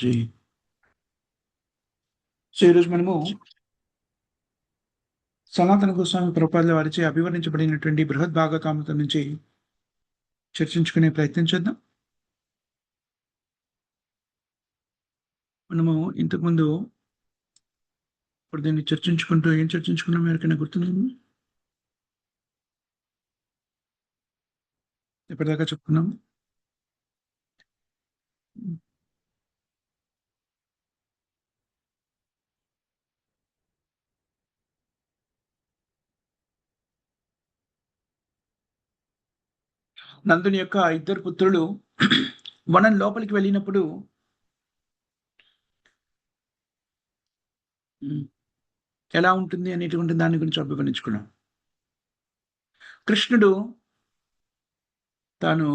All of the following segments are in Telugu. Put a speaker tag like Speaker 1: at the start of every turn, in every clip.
Speaker 1: జీ. సో ఈరోజు మనము సనాతన గోస్వామి ప్రభుపాదుల వారిచే అభివర్ణించబడినటువంటి బృహద్ భాగవతామృతం నుంచి చర్చించుకునే ప్రయత్నం చేద్దాం. మనము ఇంతకుముందు ఇప్పుడు దీన్ని చర్చించుకుంటూ ఏం చర్చించుకున్నాం ఎవరికైనా గుర్తుంది? ఎప్పటిదాకా చెప్పుకున్నాం? నందుని యొక్క ఇద్దరు పుత్రులు వనం లోపలికి వెళ్ళినప్పుడు ఎలా ఉంటుంది అనేటువంటి దాని గురించి అభివర్ణించుకున్నాం. కృష్ణుడు తాను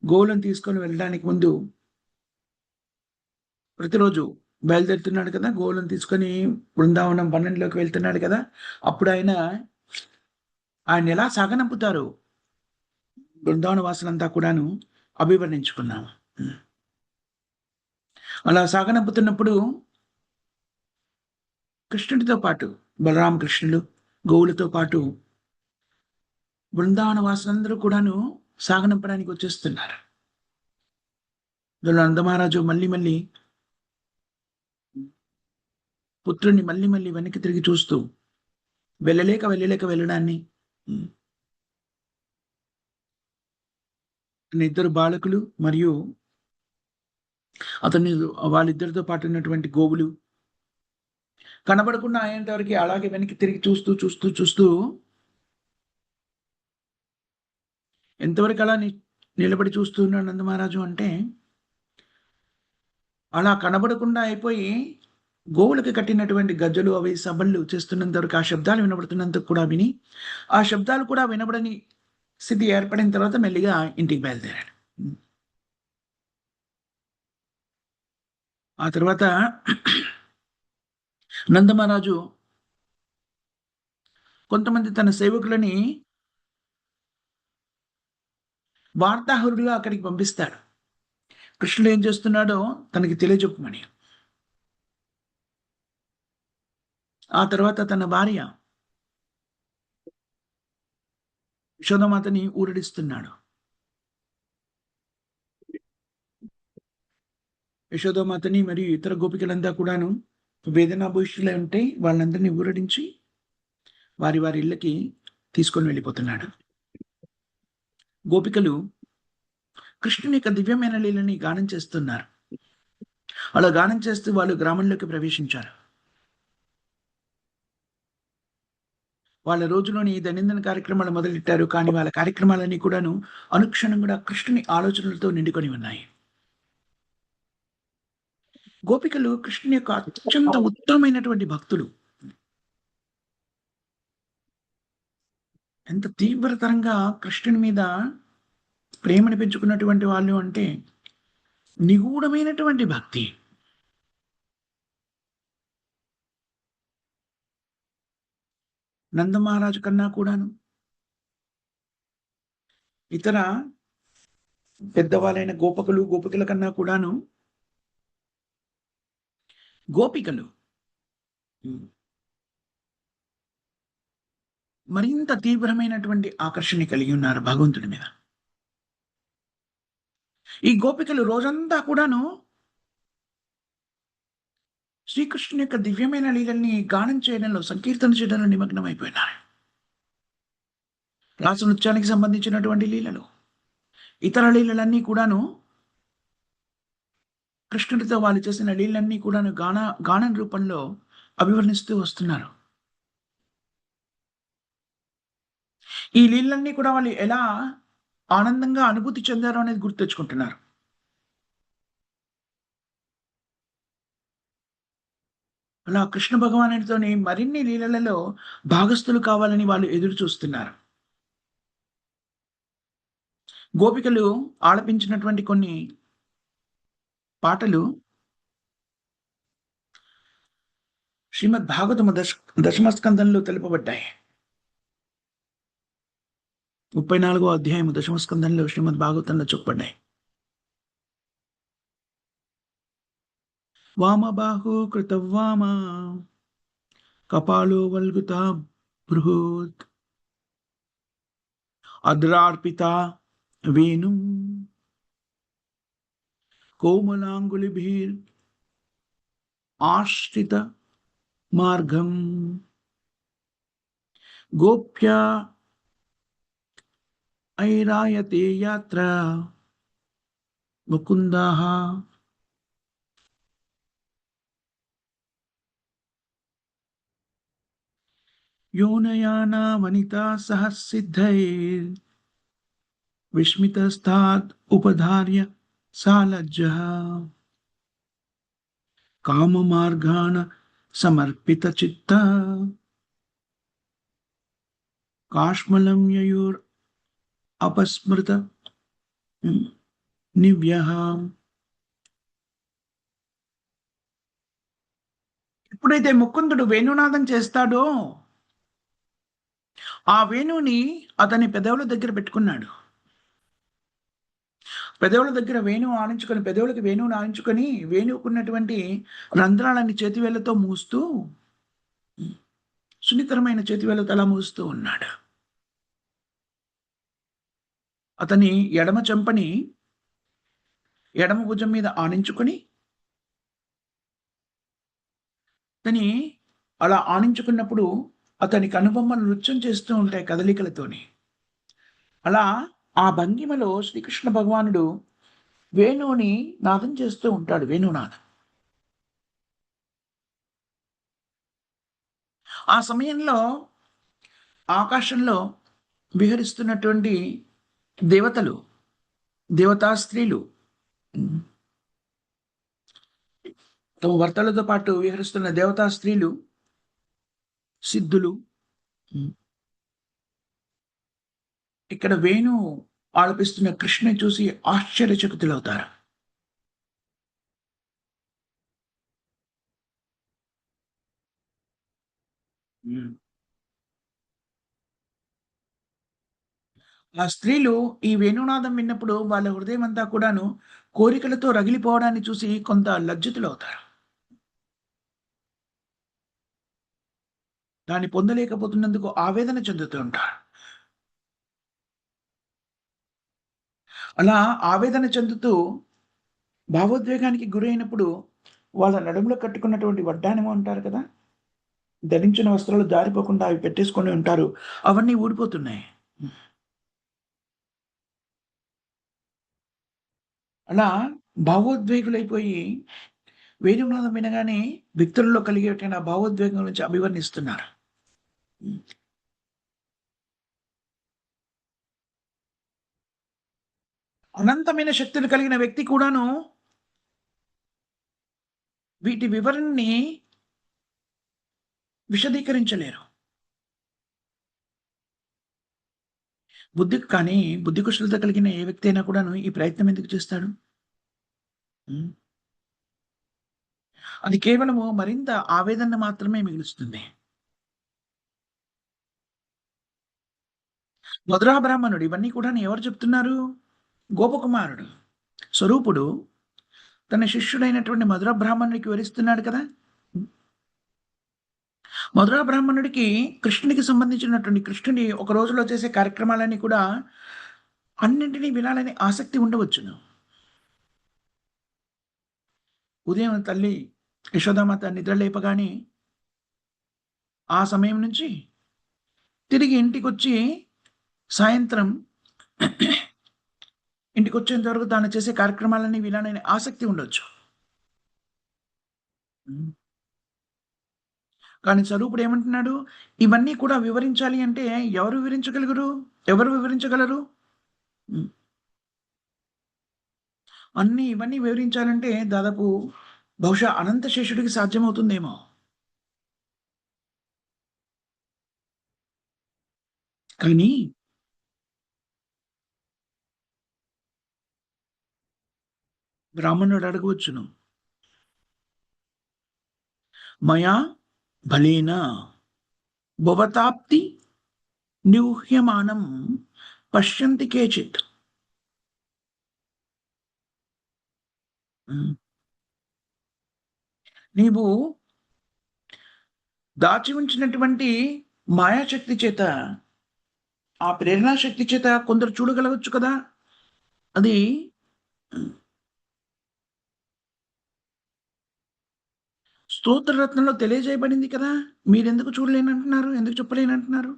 Speaker 1: గోవులను తీసుకొని వెళ్ళడానికి ముందు ప్రతిరోజు బయలుదేరుతున్నాడు కదా, గోవులను తీసుకొని బృందావనం పన్నెండులోకి వెళ్తున్నాడు కదా. అప్పుడు ఆయన ఎలా సాగనంపుతారు బృందావన వాసులంతా కూడాను అభివర్ణించుకున్నాము. అలా సాగనంపుతున్నప్పుడు కృష్ణుడితో పాటు బలరామకృష్ణులు గోవులతో పాటు బృందావన వాసులందరూ కూడాను సాగనంపడానికి వచ్చేస్తున్నారు. నందమహారాజు మళ్ళీ పుత్రుణ్ణి మళ్ళీ వెనక్కి తిరిగి చూస్తూ వెళ్ళలేక వెళ్ళడాన్ని ఇద్దరు బాలకులు మరియు అతన్ని వాళ్ళిద్దరితో పాటు ఉన్నటువంటి గోవులు కనబడకుండా అయ్యేంత వరకు అలాగే వెనక్కి తిరిగి చూస్తూ ఎంతవరకు అలా నిలబడి చూస్తున్నాడు నందమహారాజు అంటే, అలా కనబడకుండా అయిపోయి గోవులకు కట్టినటువంటి గజ్జలు అవి సభళ్ళు చేస్తున్నంత వరకు ఆ శబ్దాలు వినబడుతున్నంత కూడా విని, ఆ శబ్దాలు కూడా వినబడని స్థితి ఏర్పడిన తర్వాత మెల్లిగా ఇంటికి బయలుదేరాడు. ఆ తర్వాత నందమహారాజు కొంతమంది తన సేవకులని వార్తాహరులుగా అక్కడికి పంపిస్తాడు. కృష్ణుడు ఏం చేస్తున్నాడో తనకి తెలియజెప్పమని. ఆ తర్వాత తన భార్య యశోదమాతని ఊరడిస్తున్నాడు. యశోదమాతని మరియు ఇతర గోపికలంతా కూడాను వేదనాభూషులై ఉంటే వాళ్ళందరినీ ఊరడించి వారి ఇళ్ళకి తీసుకొని వెళ్ళిపోతున్నాడు. గోపికలు కృష్ణుని యొక్క దివ్యమైన లీలని గానం చేస్తున్నారు. అలా గానం చేస్తూ వాళ్ళు గ్రామంలోకి ప్రవేశించారు. వాళ్ళ రోజులోని దైనందిన కార్యక్రమాలు మొదలెట్టారు. కానీ వాళ్ళ కార్యక్రమాలన్నీ కూడాను అనుక్షణం కూడా కృష్ణుని ఆలోచనలతో నిండుకొని ఉన్నాయి. గోపికలు కృష్ణుని యొక్క అత్యంత ఉత్తమమైనటువంటి భక్తులు. ఎంత తీవ్రతరంగా కృష్ణుని మీద ప్రేమను పెంచుకున్నటువంటి వాళ్ళు అంటే నిగూఢమైనటువంటి భక్తి. నందమహారాజు కన్నా కూడాను ఇతర పెద్దవాళ్ళైన గోపికల కన్నా కూడాను గోపికలు మరింత తీవ్రమైనటువంటి ఆకర్షణ కలిగి ఉన్నారు భగవంతుడి మీద. ఈ గోపికలు రోజంతా కూడాను శ్రీకృష్ణుని యొక్క దివ్యమైన లీలల్ని గానం చేయడంలో, సంకీర్తన చేయడంలో నిమగ్నం అయిపోయినారు. రాస నృత్యానికి సంబంధించినటువంటి లీలలు, ఇతర లీలలన్నీ కూడాను కృష్ణుడితో వాళ్ళు చేసిన లీలన్నీ కూడాను గానం రూపంలో అభివర్ణిస్తూ వస్తున్నారు. ఈ లీలన్నీ కూడా వాళ్ళు ఎలా ఆనందంగా అనుభూతి చెందారో అనేది గుర్తు తెచ్చుకుంటున్నారు. అలా కృష్ణ భగవానుడితోని మరిన్ని లీలలలో భాగస్థులు కావాలని వాళ్ళు ఎదురు చూస్తున్నారు. గోపికలు ఆలపించినటువంటి కొన్ని పాటలు శ్రీమద్ భాగవతము దశమ స్కందంలో తెలుపబడ్డాయి. 34వ అధ్యాయము దశమ స్కందంలో శ్రీమద్ భాగవతంలో చెప్పబడ్డాయి. వామబాహు కృతవామ కపాలో వల్గుత బృహత్ అద్రార్పిత వేణుం కోమలాంగులిభిర్ ఆశ్రిత మార్గం గోప్య ఐరాయతే యాత్ర ముకుందాః యోనయానా వనితా సహ సిద్ధైర్ విస్మితస్తాద్ ఉపధార్య సాలజ్జః కామమార్గాణ సమర్పిత చిత్త కాష్మలం యయోర్ అపస్మృత నివ్యః. ఎప్పుడైతే ముకుందుడు వేణునాదం చేస్తాడో ఆ వేణుని అతని పెదవుల దగ్గర పెట్టుకున్నాడు. పెదవుల దగ్గర వేణువు ఆనించుకొని పెదవులకి వేణువుని ఆనించుకొని వేణువుకున్నటువంటి రంధ్రాలని చేతివేళ్లతో మూస్తూ సున్నితరమైన చేతివేళ్లతో అలా మూస్తూ ఉన్నాడు. అతని ఎడమ చెంపని ఎడమ భుజం మీద ఆనించుకొని అతని అలా ఆనించుకున్నప్పుడు అతని కనుబొమ్మలు నృత్యం చేస్తూ ఉంటాయి కదలికలతోని. అలా ఆ భంగిమలో శ్రీకృష్ణ భగవానుడు వేణువుని నాదం చేస్తూ ఉంటాడు, వేణునాదం. ఆ సమయంలో ఆకాశంలో విహరిస్తున్నటువంటి దేవతలు, దేవతా స్త్రీలు, తమ భర్తలతో పాటు విహరిస్తున్న దేవతా స్త్రీలు, సిద్ధులు ఇక్కడ వేణు ఆలపిస్తున్న కృష్ణుని చూసి ఆశ్చర్యచకితులవుతారు. ఆ స్త్రీలు ఈ వేణునాదం విన్నప్పుడు వాళ్ళ హృదయం అంతా కూడాను కోరికలతో రగిలిపోవడాన్ని చూసి కొంత లజ్జితులవుతారు. దాన్ని పొందలేకపోతున్నందుకు ఆవేదన చెందుతూ ఉంటారు. అలా ఆవేదన చెందుతూ భావోద్వేగానికి గురైనప్పుడు వాళ్ళ నడుములో కట్టుకున్నటువంటి వడ్డాణము అంటారు కదా, ధరించిన వస్త్రాలు జారిపోకుండా అవి పెట్టేసుకొని ఉంటారు, అవన్నీ ఊడిపోతున్నాయి. అలా భావోద్వేగులైపోయి వేణునాదం వినగానే వ్యక్తులలో కలిగేటువంటి ఆ భావోద్వేగం నుంచి అభివర్ణిస్తున్నారు. అనంతమైన శక్తులు కలిగిన వ్యక్తి కూడాను వీటి వివరణని విశదీకరించలేరు. బుద్ధి కుశలత కలిగిన ఏ వ్యక్తి అయినా కూడాను ఈ ప్రయత్నం ఎందుకు చేస్తాడు? అది కేవలము మరింత ఆవేదన మాత్రమే మిగులుస్తుంది. మధురా బ్రాహ్మణుడు ఇవన్నీ కూడా ఎవరు చెప్తున్నారు? గోపకుమారుడు స్వరూపుడు తన శిష్యుడైనటువంటి మధుర బ్రాహ్మణుడికి వివరిస్తున్నాడు కదా. మధుర బ్రాహ్మణుడికి కృష్ణునికి సంబంధించినటువంటి కృష్ణుని ఒక రోజులో చేసే కార్యక్రమాలన్నీ కూడా అన్నింటినీ వినాలని ఆసక్తి ఉండవచ్చును. ఉదయం తల్లి యశోదామాత నిద్ర లేపగానే ఆ సమయం నుంచి తిరిగి ఇంటికొచ్చి సాయంత్రం ఇంటికొచ్చేంత వరకు తాను చేసే కార్యక్రమాలన్నీ వినాలని ఆసక్తి ఉండొచ్చు. కానీ స్వరూపుడు ఏమంటున్నాడు? ఇవన్నీ కూడా వివరించాలి అంటే ఎవరు వివరించగలుగురు? ఎవరు వివరించగలరు? ఇవన్నీ వివరించాలంటే దాదాపు బహుశా అనంత శేషుడికి సాధ్యమవుతుందేమో. కానీ బ్రాహ్మణుడు అడగవచ్చును, మయా బలేన భవతాప్తి నిహ్యమానం పశ్యంతి కేచిత్. నీవు దాచి ఉంచినటువంటి మాయాశక్తి చేత, ఆ ప్రేరణా శక్తి చేత కొందరు చూడగలగొచ్చు కదా! అది స్తోత్ర రత్నంలో తెలియజేయబడింది కదా! మీరెందుకు చూడలేనంటున్నారు? ఎందుకు చెప్పలేనంటున్నారు?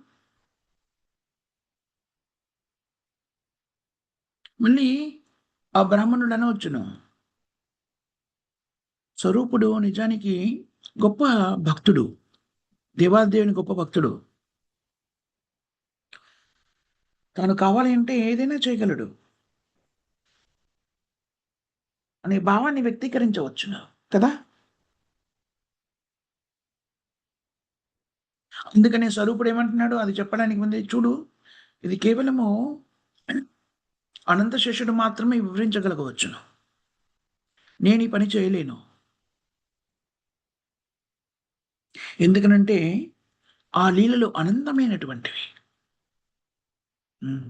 Speaker 1: మళ్ళీ ఆ బ్రాహ్మణుడు అనవచ్చును, స్వరూపుడు నిజానికి గొప్ప భక్తుడు. దేవాదేవుని గొప్ప భక్తుడు. తాను కావాలి అంటే ఏదైనా చేయగలడు అనే భావాన్ని వ్యక్తీకరించవచ్చును కదా! అందుకనే స్వరూపుడు ఏమంటున్నాడు అది చెప్పడానికి ముందే చూడు, ఇది కేవలము అనంత శేషుడు మాత్రమే వివరించగలగవచ్చును. నేను ఈ పని చేయలేను. ఎందుకనంటే ఆ లీలలు అనంతమైనటువంటివి. హ్మ్.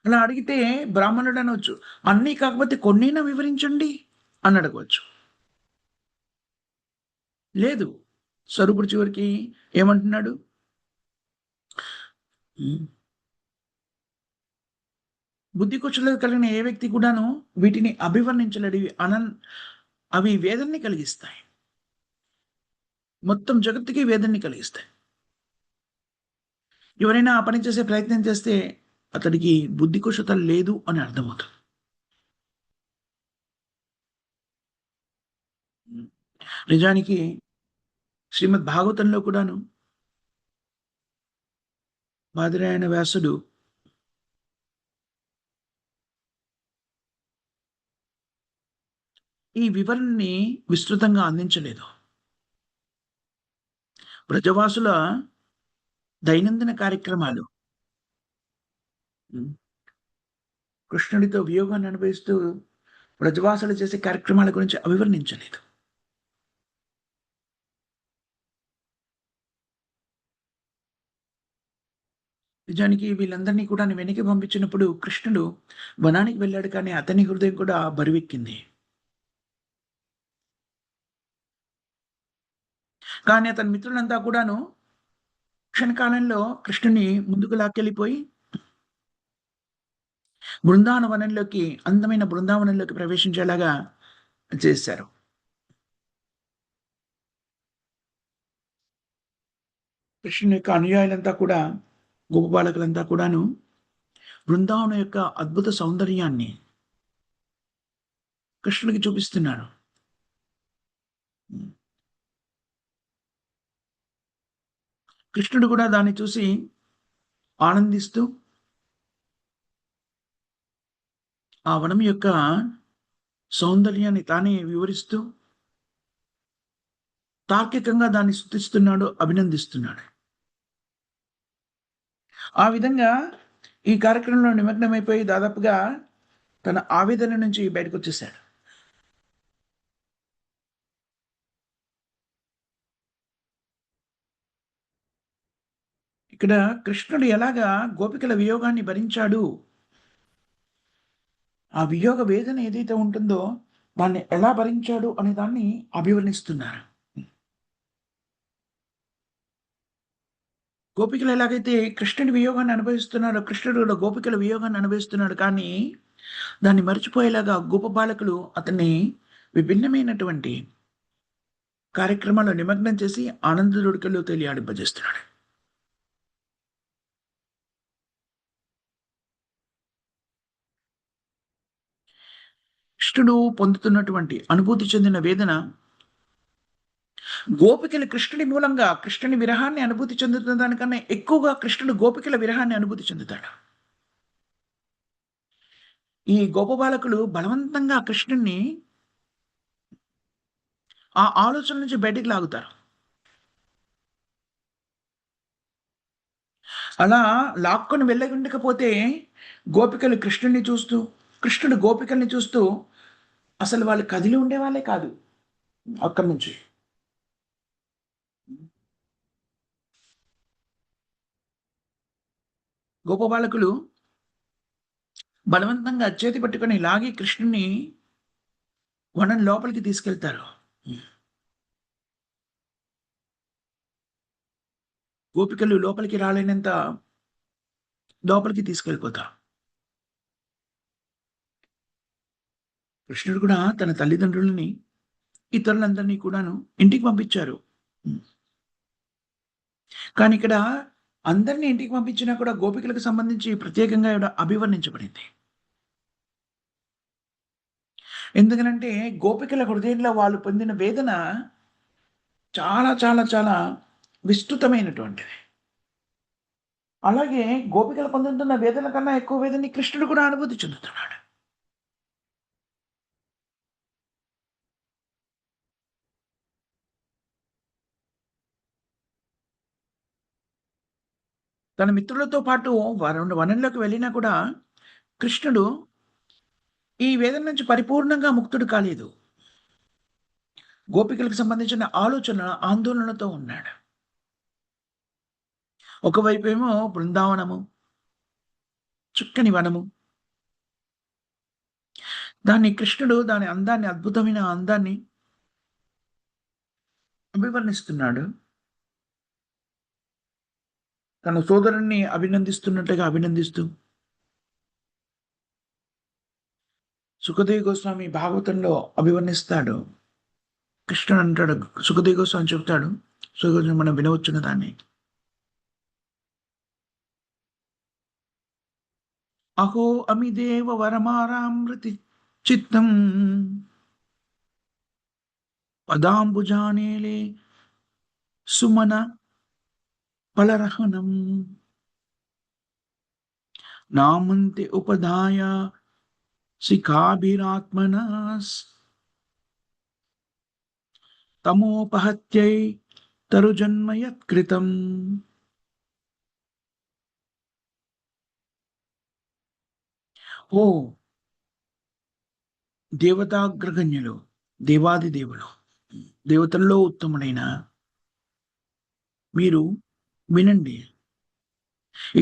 Speaker 1: అలా అడిగితే బ్రాహ్మణుడు అనొచ్చు, అన్నీ కాకపోతే కొన్నైనా వివరించండి అని అడగవచ్చు. లేదు. స్వరూపుడు చివరికి ఏమంటున్నాడు? హ్మ్. బుద్ధి కుశలత కలిగిన ఏ వ్యక్తి కూడాను వీటిని అభివర్ణించలేడు. అవి వేదనని కలిగిస్తాయి. మొత్తం జగత్తుకి వేదనని కలిగిస్తాయి. ఎవరైనా ఆ పని చేసే ప్రయత్నం చేస్తే అతడికి బుద్ధి కుశలత లేదు అని అర్థమవుతుంది. హ్మ్. నిజానికి శ్రీమద్ భాగవతంలో కూడాను బాదరాయణ వ్యాసుడు ఈ వివరణని విస్తృతంగా అందించలేదు. బ్రజవాసుల దైనందిన కార్యక్రమాలు, హ్మ్. కృష్ణుడితో వియోగాన్ని అనుభవిస్తూ బ్రజవాసులు చేసే కార్యక్రమాల గురించి అవివర్ణించలేదు. నిజానికి వీళ్ళందరినీ కూడా వెనక్కి పంపించినప్పుడు కృష్ణుడు వనానికి వెళ్ళాడు కానీ అతని హృదయం కూడా బరువెక్కింది. కానీ అతని మిత్రులంతా కూడాను క్షణకాలంలో కృష్ణుని ముందుకు లాక్కెళ్ళిపోయి అందమైన బృందావనంలోకి ప్రవేశించేలాగా చేశారు. కృష్ణుని యొక్క అనుయాయులంతా కూడా గోపబాలకులంతా కూడాను బృందావనం యొక్క అద్భుత సౌందర్యాన్ని కృష్ణుడికి చూపిస్తున్నారు. హ్మ్. కృష్ణుడు కూడా దాన్ని చూసి ఆనందిస్తూ ఆ వనం యొక్క సౌందర్యాన్ని తానే వివరిస్తూ తార్కికంగా దాన్ని స్తుతిస్తున్నాడు, అభినందిస్తున్నాడు. ఆ విధంగా ఈ కార్యక్రమంలో నిమగ్నమైపోయి దాదాపుగా తన ఆవేదన నుంచి బయటకొచ్చేసాడు. ఇక్కడ కృష్ణుడు ఎలాగా గోపికల వియోగాన్ని భరించాడు, ఆ వియోగ వేదన ఏదైతే ఉంటుందో దాన్ని ఎలా భరించాడు అనే దాన్ని అభివర్ణిస్తున్నారు. గోపికలు ఎలాగైతే కృష్ణుడి వియోగాన్ని అనుభవిస్తున్నారో, కృష్ణుడు కూడా గోపికల వియోగాన్ని అనుభవిస్తున్నాడు. కానీ దాన్ని మర్చిపోయేలాగా గోపబాలకులు అతన్ని విభిన్నమైనటువంటి కార్యక్రమాల్లో నిమగ్నం చేసి ఆనందదుడికలో తేలియాడింపజేస్తున్నాడు. కృష్ణుడు పొందుతున్నటువంటి అనుభూతి చెందిన వేదన గోపికలు కృష్ణుడి మూలంగా కృష్ణుని విరహాన్ని అనుభూతి చెందుతున్న దానికన్నా ఎక్కువగా కృష్ణుడు గోపికల విరహాన్ని అనుభూతి చెందుతాడు. ఈ గోపబాలకులు బలవంతంగా కృష్ణుడిని ఆ ఆలోచన నుంచి బయటికి లాగుతారు. అలా లాక్కొని వెళ్ళగుండకపోతే గోపికలు కృష్ణుడిని చూస్తూ, కృష్ణుడు గోపికల్ని చూస్తూ అసలు వాళ్ళు కదిలి ఉండేవాళ్ళే కాదు అక్కడి నుంచి. గోపబాలకులు బలవంతంగా చేతి పట్టుకొని లాగి కృష్ణుడిని వనం లోపలికి తీసుకెళ్తారు. గోపికలు లోపలికి రాలేనంత లోపలికి తీసుకెళ్ళిపోతారు. కృష్ణుడు కూడా తన తల్లిదండ్రులని, ఇతరులందరినీ కూడాను ఇంటికి పంపించారు. హ్మ్. కానీ ఇక్కడ అందరిని ఇంటికి పంపించినా కూడా గోపికలకు సంబంధించి ప్రత్యేకంగా ఈడ అభివర్ణించబడింది. ఎందుకనంటే గోపికల హృదయంలో వాళ్ళు పొందిన వేదన చాలా చాలా చాలా విస్తృతమైనటువంటిది. అలాగే గోపికలు పొందుతున్న వేదన కన్నా ఎక్కువ వేదనని కృష్ణుడు కూడా అనుభూతి చెందుతున్నాడు. తన మిత్రులతో పాటు వనంలోకి వెళ్ళినా కూడా కృష్ణుడు ఈ వేదన నుంచి పరిపూర్ణంగా ముక్తుడు కాలేదు. గోపికలకు సంబంధించిన ఆలోచన, ఆందోళనలతో ఉన్నాడు. ఒకవైపేమో బృందావనము, చుక్కని వనము. దాన్ని కృష్ణుడు దాని అందాన్ని, అద్భుతమైన అందాన్ని అభివర్ణిస్తున్నాడు. తన సోదరుడిని అభినందిస్తున్నట్టుగా అభినందిస్తూ, సుఖదేవ్ గోస్వామి భాగవతంలో అభివర్ణిస్తాడు. కృష్ణుడు అంటాడు, సుఖదేవ్ గోస్వామి చెప్తాడు, సుఖదేవ్ మనం వినవచ్చున దాన్ని. అహో అమిదేవ వరమారామృతి చిత్తం పదాంబుజానేలే సుమన ఫలరహణం నామంతి ఉపధాయ శిఖాభిరాత్మనా తమోపహత్యై తరుజన్మ యత్కృతం. ఓ దేవతాగ్రగణ్యులు, దేవాది దేవులు, దేవతల్లో ఉత్తముడైన మీరు వినండి.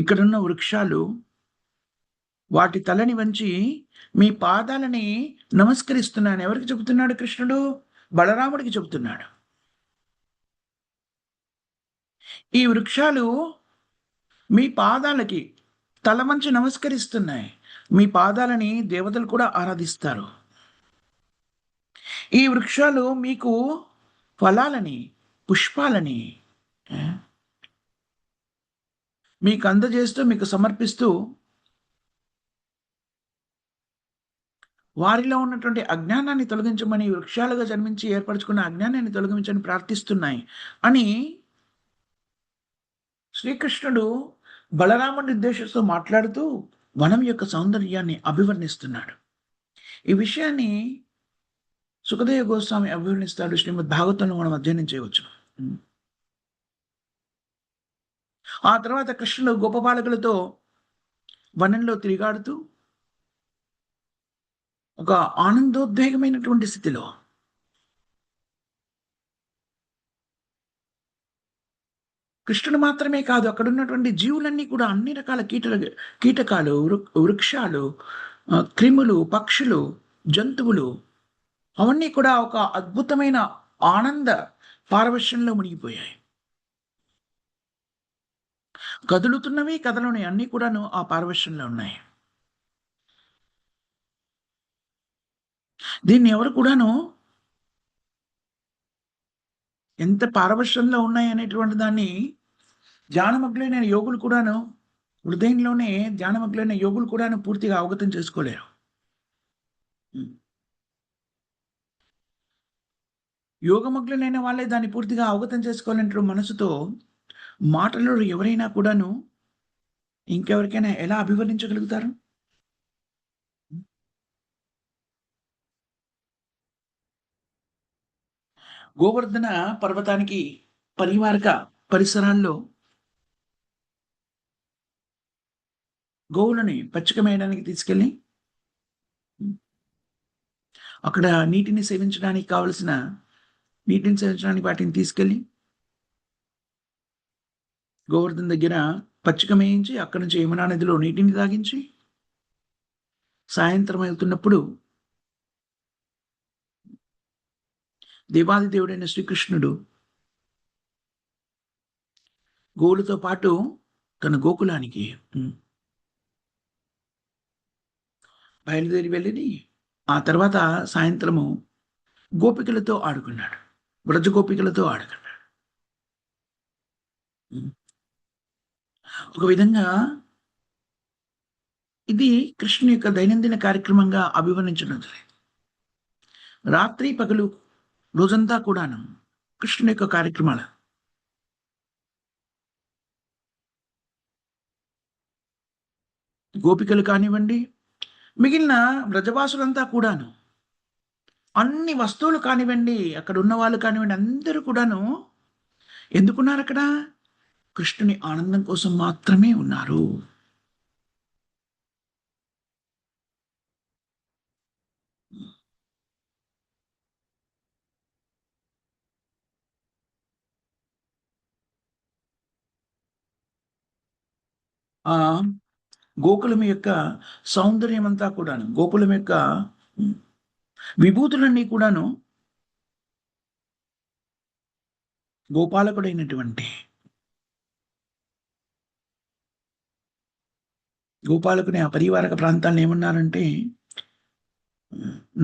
Speaker 1: ఇక్కడున్న వృక్షాలు వాటి తలని వంచి మీ పాదాలని నమస్కరిస్తున్నాను. ఎవరికి చెబుతున్నాడు కృష్ణుడు? బలరాముడికి చెబుతున్నాడు. ఈ వృక్షాలు మీ పాదాలకి తల వంచి నమస్కరిస్తున్నాయి. మీ పాదాలని దేవతలు కూడా ఆరాధిస్తారు. ఈ వృక్షాలు మీకు ఫలాలని, పుష్పాలని మీకు అందజేస్తూ, మీకు సమర్పిస్తూ, వారిలో ఉన్నటువంటి అజ్ఞానాన్ని తొలగించమని, వృక్షాలుగా జన్మించి ఏర్పరచుకున్న అజ్ఞానాన్ని తొలగించని ప్రార్థిస్తున్నాయి అని శ్రీకృష్ణుడు బలరాముడిని ఉద్దేశిస్తూ మాట్లాడుతూ వనం యొక్క సౌందర్యాన్ని అభివర్ణిస్తున్నాడు. ఈ విషయాన్ని సుఖదేవ గోస్వామి అభివర్ణిస్తాడు. శ్రీమద్ భాగవతంలో మనం అధ్యయనం చేయవచ్చు. ఆ తర్వాత కృష్ణుడు గోపబాలకులతో వనంలో తిరిగాడుతూ ఒక ఆనందోద్వేగమైనటువంటి స్థితిలో కృష్ణుడు మాత్రమే కాదు, అక్కడ ఉన్నటువంటి జీవులన్నీ కూడా అన్ని రకాల కీటకాలు, వృక్షాలు, క్రిములు, పక్షులు, జంతువులు అవన్నీ కూడా ఒక అద్భుతమైన ఆనంద పారవశ్యంలో మునిగిపోయాయి. కదులుతున్నవి, కదలని అన్నీ కూడాను ఆ పారవశ్యంలో ఉన్నాయి. దీన్ని ఎవరు కూడాను ఎంత పారవశ్యంలో ఉన్నాయి అనేటువంటి దాన్ని ధ్యానమగ్నులైన యోగులు కూడాను, హృదయంలోనే ధ్యానమగ్నులైన యోగులు కూడాను పూర్తిగా అవగతం చేసుకోలేరు. యోగమగ్నులైన వాళ్ళే దాన్ని పూర్తిగా అవగతం చేసుకోవాలంటే మనసుతో మాటలు ఎవరైనా కూడాను ఇంకెవరికైనా ఎలా అభివర్ణించగలుగుతారు? గోవర్ధన పర్వతానికి పరివారక పరిసరాల్లో గోవులని పచ్చిక మేయడానికి తీసుకెళ్ళి అక్కడ నీటిని సేవించడానికి వాటిని తీసుకెళ్ళి గోవర్ధన్ దగ్గర పచ్చిక మేయించి అక్కడి నుంచి యమునా నదిలో నీటిని తాగించి సాయంత్రం అవుతున్నప్పుడు దేవాది దేవుడైన శ్రీకృష్ణుడు గోవులతో పాటు తన గోకులానికి బయలుదేరి వెళ్ళి ఆ తర్వాత సాయంత్రము గోపికలతో ఆడుకున్నాడు. బ్రజ గోపికలతో ఆడుకున్నాడు. ఒక విధంగా ఇది కృష్ణుని యొక్క దైనందిన కార్యక్రమంగా అభివర్ణించడం జరిగింది. రాత్రి పగలు రోజంతా కూడాను కృష్ణుని యొక్క కార్యక్రమాలు. గోపికలు కానివ్వండి, మిగిలిన బ్రజవాసులంతా కూడాను అన్ని వస్తువులు కానివ్వండి, అక్కడ ఉన్న వాళ్ళు కానివ్వండి, అందరూ కూడాను ఎందుకున్నారు అక్కడ? కృష్ణుని ఆనందం కోసం మాత్రమే ఉన్నారు. ఆ గోకులం యొక్క సౌందర్యం అంతా కూడాను, గోకులం యొక్క విభూతులన్నీ కూడాను గోపాలకుడైనటువంటి గోపాలకుని ఆ పరివారక ప్రాంతాలను ఏమన్నారంటే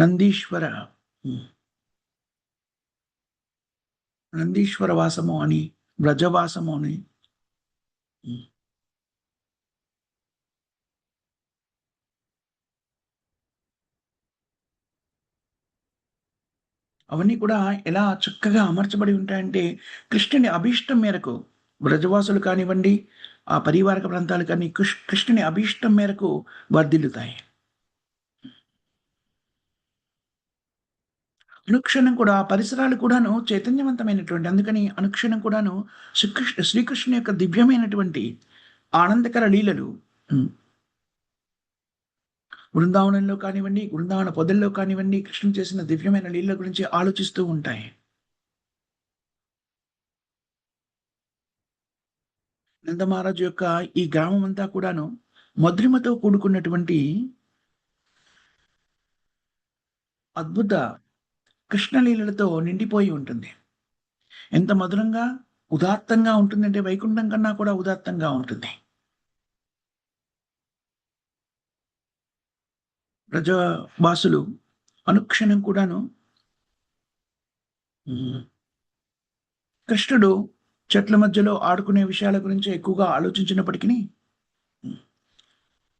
Speaker 1: నందీశ్వర నందీశ్వర వాసము అని, బ్రజవాసము అని. అవన్నీ కూడా ఎలా చక్కగా అమర్చబడి ఉంటాయంటే కృష్ణుని అభీష్టం మేరకు బ్రజవాసులు కానివ్వండి, ఆ పరివారక ప్రాంతాలు కానీ కృష్ణుని అభీష్టం మేరకు వర్ధిల్లుతాయి. అనుక్షణం కూడా ఆ పరిసరాలు కూడాను చైతన్యవంతమైనటువంటి, అందుకని అనుక్షణం కూడాను శ్రీకృష్ణుని యొక్క దివ్యమైనటువంటి ఆనందకర లీలలు బృందావనంలో కానివ్వండి, బృందావన పొదల్లో కానివ్వండి, కృష్ణుడు చేసిన దివ్యమైన లీలల గురించి ఆలోచిస్తూ ఉంటాయి. నందమహారాజు యొక్క ఈ గ్రామం అంతా కూడాను మధురిమతో కూడుకున్నటువంటి అద్భుత కృష్ణలీలలతో నిండిపోయి ఉంటుంది. ఎంత మధురంగా, ఉదాత్తంగా ఉంటుందంటే వైకుంఠం కన్నా కూడా ఉదాత్తంగా ఉంటుంది. ప్రజావాసులు అనుక్షణం కూడాను కృష్ణుడు చెట్ల మధ్యలో ఆడుకునే విషయాల గురించి ఎక్కువగా ఆలోచించినప్పటికీ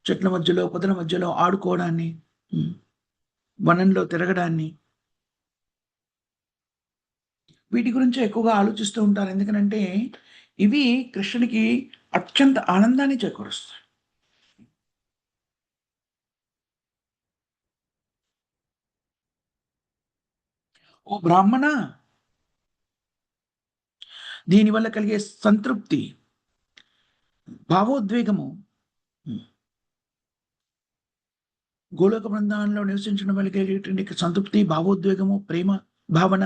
Speaker 1: చెట్ల మధ్యలో, పొదల మధ్యలో ఆడుకోవడాన్ని, వనంలో తిరగడాన్ని, వీటి గురించి ఎక్కువగా ఆలోచిస్తూ ఉంటారు. ఎందుకనంటే ఇవి కృష్ణుడికి అత్యంత ఆనందాన్ని చేకూరుస్తాయి. ఓ బ్రాహ్మణ, దీనివల్ల కలిగే సంతృప్తి, భావోద్వేగము గోలోక బృందావనంలో నివసించడం వల్ల కలిగేటువంటి సంతృప్తి, భావోద్వేగము, ప్రేమ భావన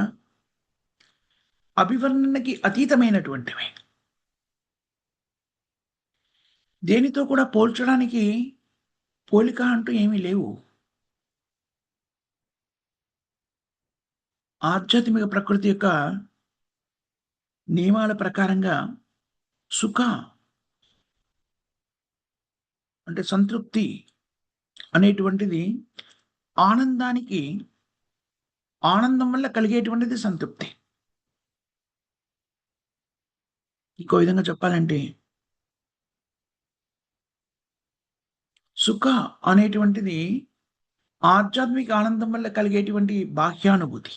Speaker 1: అభివర్ణనకి అతీతమైనటువంటివి. దేనితో కూడా పోల్చడానికి పోలిక అంటూ ఏమీ లేవు. ఆధ్యాత్మిక ప్రకృతి యొక్క నియమాల ప్రకారంగా సుఖ అంటే సంతృప్తి అనేటువంటిది ఆనందానికి, ఆనందం వల్ల కలిగేటువంటిది సంతృప్తి. ఇంకో విధంగా చెప్పాలంటే సుఖ అనేటువంటిది ఆధ్యాత్మిక ఆనందం వల్ల కలిగేటువంటి బాహ్యానుభూతి.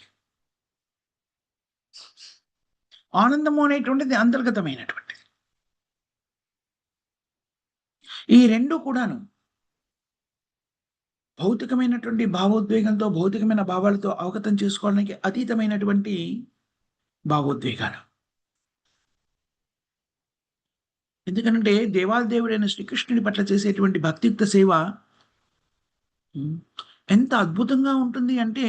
Speaker 1: ఆనందము అనేటువంటిది అంతర్గతమైనటువంటిది. ఈ రెండు కూడాను భౌతికమైనటువంటి భావోద్వేగంతో, భౌతికమైన భావాలతో అవగతం చేసుకోవడానికి అతీతమైనటువంటి భావోద్వేగాలు. ఎందుకంటే దేవాదేవుడైన శ్రీకృష్ణుని పట్ల చేసేటువంటి భక్తియుక్త సేవ ఎంత అద్భుతంగా ఉంటుంది అంటే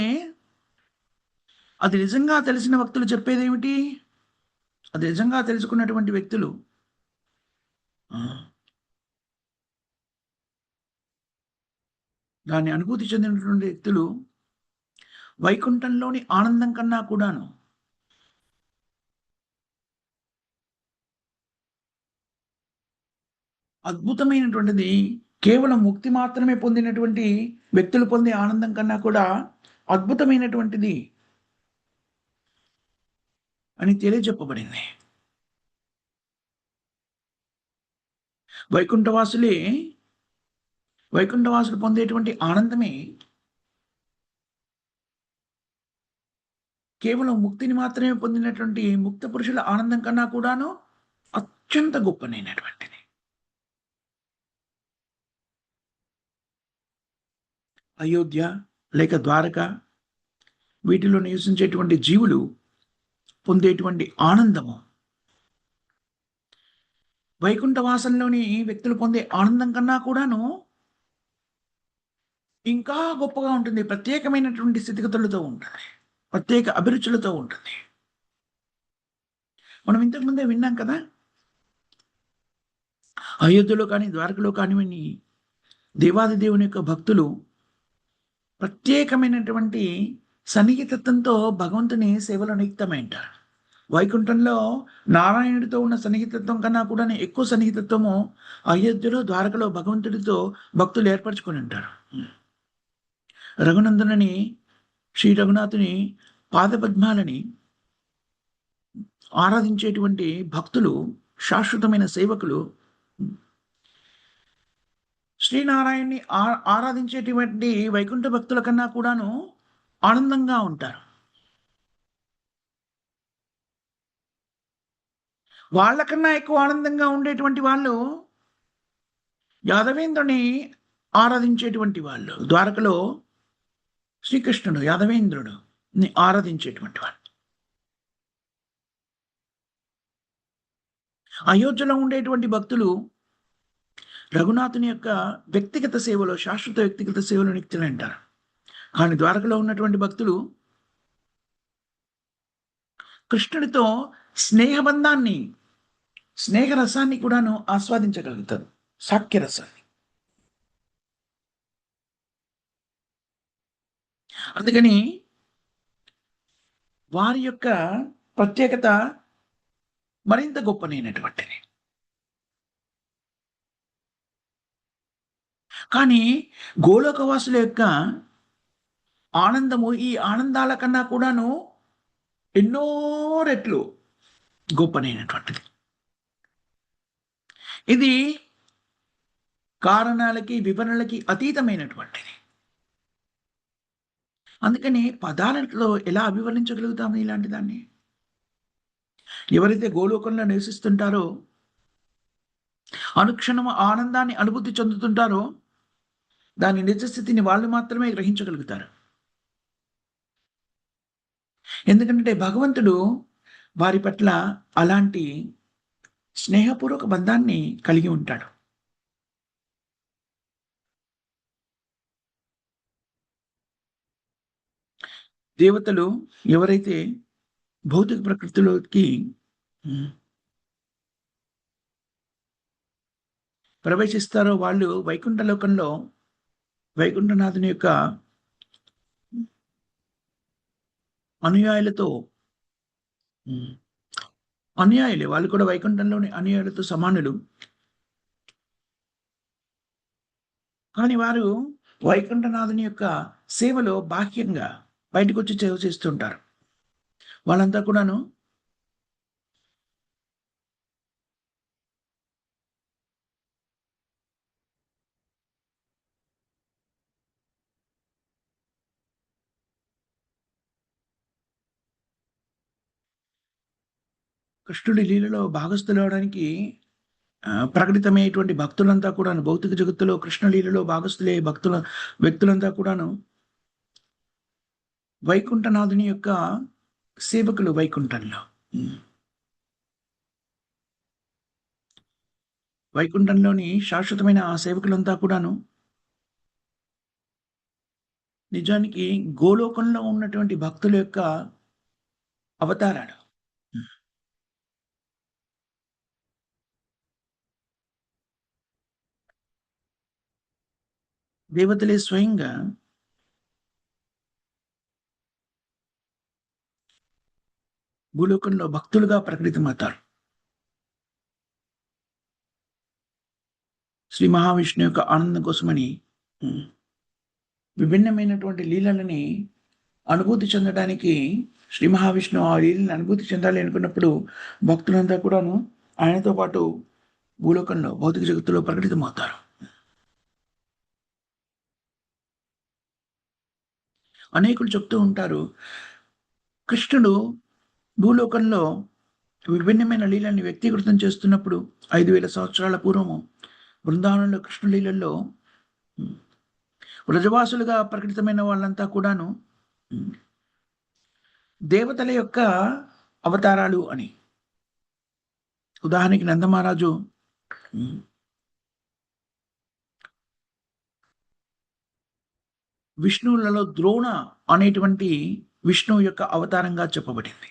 Speaker 1: అది నిజంగా తెలిసిన భక్తులు చెప్పేదేమిటి? అది నిజంగా తెలుసుకున్నటువంటి వ్యక్తులు దాన్ని అనుభూతి చెందినటువంటి వ్యక్తులు వైకుంఠంలోని ఆనందం కన్నా కూడాను అద్భుతమైనటువంటిది కేవలం ముక్తి మాత్రమే పొందినటువంటి వ్యక్తులు పొందే ఆనందం కన్నా కూడా అద్భుతమైనటువంటిది అని తెలియజెప్పబడింది. వైకుంఠవాసులే వైకుంఠవాసులు పొందేటువంటి ఆనందమే కేవలం ముక్తిని మాత్రమే పొందినటువంటి ముక్త పురుషుల ఆనందం కన్నా కూడాను అత్యంత గొప్పనైనటువంటిది. అయోధ్య లేక ద్వారక వీటిలో నివసించేటువంటి జీవులు పొందేటువంటి ఆనందము వైకుంఠ వాసంలోని వ్యక్తులు పొందే ఆనందం కన్నా కూడాను ఇంకా గొప్పగా ఉంటుంది. ప్రత్యేకమైనటువంటి స్థితిగతులతో ఉంటుంది. ప్రత్యేక అభిరుచులతో ఉంటుంది. మనం ఇంతకు ముందే విన్నాం కదా! అయోధ్యలో కానీ, ద్వారకలో కానివ్వండి, దేవాది దేవుని యొక్క భక్తులు ప్రత్యేకమైనటువంటి సన్నిహితత్వంతో భగవంతుని సేవలో నియుక్తమై ఉంటారు. వైకుంఠంలో నారాయణుడితో ఉన్న సన్నిహితత్వం కన్నా కూడా ఎక్కువ సన్నిహితత్వము అయోధ్యలో, ద్వారకలో భగవంతుడితో భక్తులు ఏర్పరచుకొని ఉంటారు. రఘునందనని, శ్రీ రఘునాథుని పాదపద్మాలని ఆరాధించేటువంటి భక్తులు, శాశ్వతమైన సేవకులు శ్రీనారాయణ్ణి ఆరాధించేటువంటి వైకుంఠ భక్తుల కన్నా కూడాను ఆనందంగా ఉంటారు. వాళ్ళకన్నా ఎక్కువ ఆనందంగా ఉండేటువంటి వాళ్ళు యాదవేంద్రుని ఆరాధించేటువంటి వాళ్ళు. ద్వారకలో శ్రీకృష్ణుడు యాదవేంద్రుడుని ఆరాధించేటువంటి వాళ్ళు. అయోధ్యలో ఉండేటువంటి భక్తులు రఘునాథుని యొక్క వ్యక్తిగత సేవలో, శాశ్వత వ్యక్తిగత సేవలో నిత్యులంటారు. కానీ ద్వారకలో ఉన్నటువంటి భక్తులు కృష్ణుడితో స్నేహబంధాన్ని, స్నేహరసాన్ని కూడాను ఆస్వాదించగలుగుతారు. సాఖ్యరసాన్ని. అందుకని వారి యొక్క ప్రత్యేకత మరింత గొప్పనైనటువంటిది. కానీ గోలోకవాసుల యొక్క ఆనందము ఈ ఆనందాల కన్నా కూడాను ఎన్నో రెట్లు గొప్పనైనటువంటిది. ఇది కారణాలకి, వివరణలకి అతీతమైనటువంటిది. అందుకని పదాలతో ఎలా అభివర్ణించగలుగుతాము ఇలాంటి దాన్ని? ఎవరైతే గోలోకంలో నివసిస్తుంటారో, అనుక్షణము ఆనందాన్ని అనుభూతి చెందుతుంటారో, దాని నిజస్థితిని వాళ్ళు మాత్రమే గ్రహించగలుగుతారు. ఎందుకంటే భగవంతుడు వారి పట్ల అలాంటి స్నేహపూర్వక బంధాన్ని కలిగి ఉంటాడు. దేవతలు ఎవరైతే భౌతిక ప్రకృతిలోకి ప్రవేశిస్తారో వాళ్ళు వైకుంఠ లోకంలో వైకుంఠనాథుని యొక్క అనుయాయులతో అనుయాయులే. వాళ్ళు కూడా వైకుంఠంలోని అనుయాయులతో సమానులు. కానీ వారు వైకుంఠనాథుని యొక్క సేవలో బాహ్యంగా బయటకొచ్చి సేవ చేస్తుంటారు. వాళ్ళంతా కూడాను కృష్ణుడి లీలలో భాగస్థులవడానికి ప్రకటితమైనటువంటి భక్తులంతా కూడాను భౌతిక జగత్తులో కృష్ణ లీలలో భాగస్థులయ్యే వ్యక్తులంతా కూడాను వైకుంఠనాథుని యొక్క సేవకులు వైకుంఠంలో. వైకుంఠంలోని శాశ్వతమైన ఆ సేవకులంతా కూడాను నిజానికి గోలోకంలో ఉన్నటువంటి భక్తుల యొక్క అవతారాలు. దేవతలే స్వయంగా భూలోకంలో భక్తులుగా ప్రకటితమవుతారు. శ్రీ మహావిష్ణువు యొక్క ఆనందం కోసమని హ్మ్. విభిన్నమైనటువంటి లీలలని అనుభూతి చెందడానికి శ్రీ మహావిష్ణువు ఆ లీలని అనుభూతి చెందాలి అనుకున్నప్పుడు భక్తులంతా కూడాను ఆయనతో పాటు భూలోకంలో భౌతిక జగత్తులో ప్రకటితమవుతారు. అనేకులు చెప్తూ ఉంటారు, కృష్ణుడు భూలోకంలో విభిన్నమైన లీలల్ని వ్యక్తీకృతం చేస్తున్నప్పుడు 5,000 సంవత్సరాల పూర్వము బృందావనంలో కృష్ణ లీలల్లో వ్రజవాసులుగా ప్రకటితమైన వాళ్ళంతా కూడాను దేవతల యొక్క అవతారాలు అని. ఉదాహరణకి నందమహారాజు విష్ణువులలో ద్రోణ అనేటువంటి విష్ణువు యొక్క అవతారంగా చెప్పబడింది.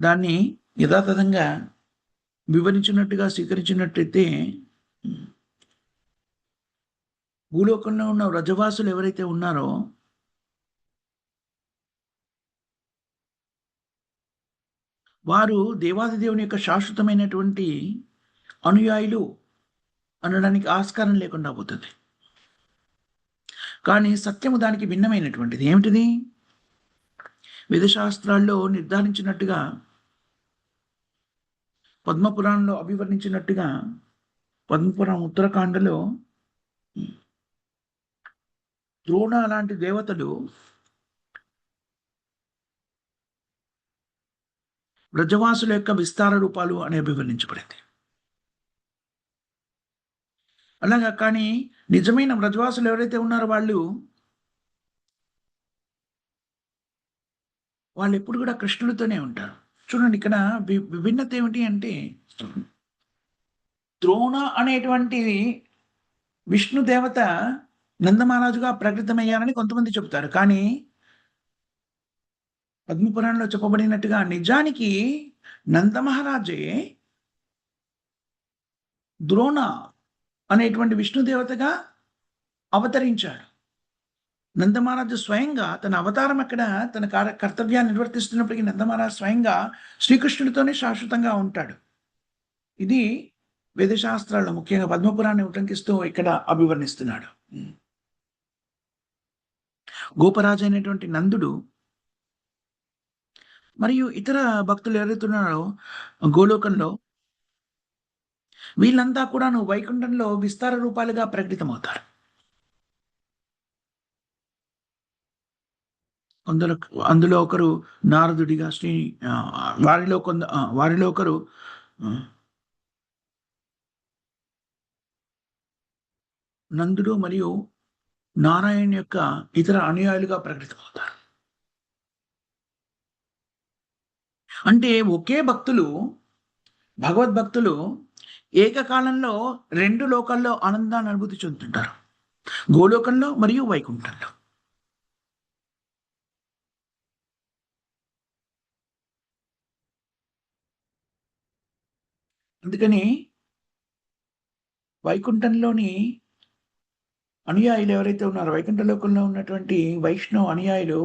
Speaker 1: దాన్ని యథాతథంగా వివరించినట్టుగా స్వీకరించినట్టయితే భూలోకంలో ఉన్న వ్రజవాసులు ఎవరైతే ఉన్నారో వారు దేవాది దేవుని యొక్క శాశ్వతమైనటువంటి అనుయాయులు అనడానికి ఆస్కారం లేకుండా పోతుంది. కానీ సత్యము దానికి భిన్నమైనటువంటిది. ఏమిటిది? వేదశాస్త్రాల్లో నిర్ధారించినట్టుగా, పద్మపురాణంలో అభివర్ణించినట్టుగా, పద్మపురాణం ఉత్తరకాండలో ద్రోణ లాంటి దేవతలు వ్రజవాసుల యొక్క విస్తార రూపాలు అని అభివర్ణించబడింది. అలాగా. కానీ నిజమైన వ్రజవాసులు ఎవరైతే ఉన్నారో వాళ్ళు ఎప్పుడు కూడా కృష్ణుడితోనే ఉంటారు. చూడండి, ఇక్కడ విభిన్నత ఏమిటి అంటే, ద్రోణ అనేటువంటి విష్ణు దేవత నందమహారాజుగా ప్రకటితమయ్యారని కొంతమంది చెబుతారు. కానీ పద్మపురాణంలో చెప్పబడినట్టుగా నిజానికి నందమహారాజే ద్రోణ అనేటువంటి విష్ణు దేవతగా అవతరించాడు. నందమహారాజు స్వయంగా తన అవతారం అక్కడ తన కర్తవ్యాన్ని నిర్వర్తిస్తున్నప్పటికీ నందమహారాజు స్వయంగా శ్రీకృష్ణుడితోనే శాశ్వతంగా ఉంటాడు. ఇది వేదశాస్త్రాల్లో ముఖ్యంగా పద్మపురాన్ని ఉటంకిస్తూ ఇక్కడ అభివర్ణిస్తున్నాడు. గోపరాజు అయినటువంటి నందుడు మరియు ఇతర భక్తులు ఎవరైతే ఉన్నారో గోలోకంలో, వీళ్ళంతా కూడాను వైకుంఠంలో విస్తార రూపాలుగా ప్రకటితమవుతారు. అందులో ఒకరు నారదుడిగా, వారిలో ఒకరు నందుడు మరియు నారాయణ యొక్క ఇతర అనుయాయులుగా ప్రకటితమవుతారు. అంటే ఒకే భక్తులు, భగవద్భక్తులు ఏకకాలంలో 2 లోకాల్లో ఆనందాన్ని అనుభూతి చెందుతుంటారు. గోలోకంలో మరియు వైకుంఠంలో. అందుకని వైకుంఠంలోని అనుయాయులు ఎవరైతే ఉన్నారో, వైకుంఠ లోకంలో ఉన్నటువంటి వైష్ణవ అనుయాయులు,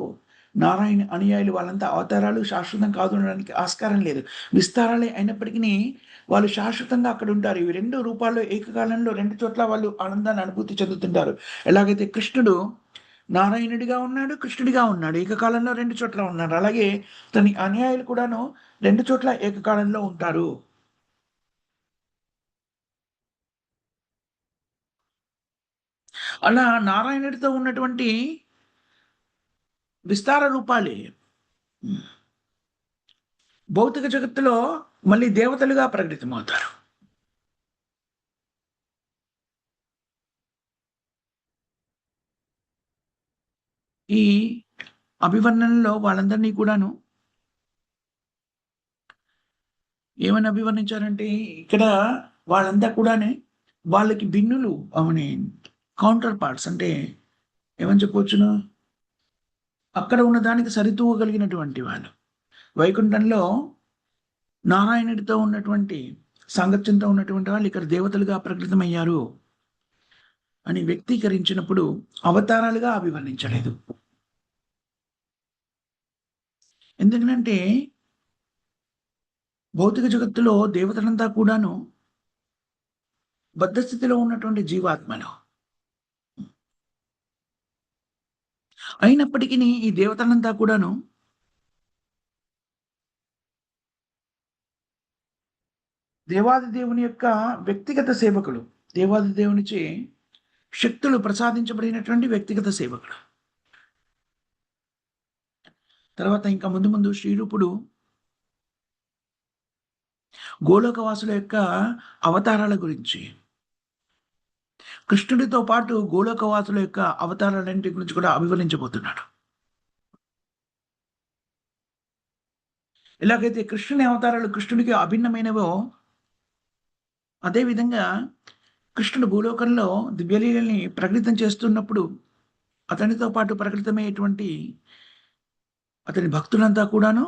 Speaker 1: నారాయణ అనుయాయులు, వాళ్ళంతా అవతారాలు శాశ్వతం కాదు అనడానికి ఆస్కారం లేదు. విస్తారాలే అయినప్పటికీ వాళ్ళు శాశ్వతంగా అక్కడ ఉంటారు. ఇవి 2 రూపాల్లో ఏకకాలంలో 2 చోట్ల వాళ్ళు ఆనందాన్ని అనుభూతి చెందుతుంటారు. ఎలాగైతే కృష్ణుడు నారాయణుడిగా ఉన్నాడు, కృష్ణుడిగా ఉన్నాడు, ఏకకాలంలో 2 చోట్ల ఉన్నాడు. అలాగే తన అనుయాయులు కూడాను 2 చోట్ల ఏకకాలంలో ఉంటారు. అలా నారాయణుడితో ఉన్నటువంటి విస్తార రూపాలే భౌతిక జగత్తులో మళ్ళీ దేవతలుగా ప్రకటితమవుతారు. ఈ అభివర్ణనలో వాళ్ళందరినీ కూడాను ఏమని అభివర్ణించారంటే, ఇక్కడ వాళ్ళంతా కూడానే వాళ్ళకి భిన్నులు అవని కౌంటర్ పార్ట్స్, అంటే ఏమని చెప్పవచ్చును, అక్కడ ఉన్నదానికి సరితూగలిగినటువంటి వాళ్ళు. వైకుంఠంలో నారాయణుడితో ఉన్నటువంటి సాంగత్యంతో ఉన్నటువంటి వాళ్ళు ఇక్కడ దేవతలుగా ప్రకటితమయ్యారు. అని వ్యక్తీకరించినప్పుడు అవతారాలుగా అభివర్ణించలేదు. ఎందుకనంటే భౌతిక జగత్తులో దేవతలంతా కూడాను బద్ధ స్థితిలో ఉన్నటువంటి జీవాత్మలు. అయినప్పటికిని ఈ దేవతలంతా కూడాను దేవాది దేవుని యొక్క వ్యక్తిగత సేవకులు. దేవాది దేవునిచే శక్తులు ప్రసాదించబడినటువంటి వ్యక్తిగత సేవకులు. తర్వాత ఇంకా ముందు ముందు శ్రీరూపుడు గోలోకవాసుల యొక్క అవతారాల గురించి, కృష్ణుడితో పాటు గోలోకవాసుల యొక్క అవతారాలన్నిటి గురించి కూడా అభివర్ణించబోతున్నాడు. ఎలాగైతే కృష్ణుని అవతారాలు కృష్ణుడికి అభిన్నమైనవో, అదేవిధంగా కృష్ణుడు భూలోకంలో దివ్యలీలని ప్రకటితం చేస్తున్నప్పుడు అతనితో పాటు ప్రకటితమయ్యేటువంటి అతని భక్తులంతా కూడాను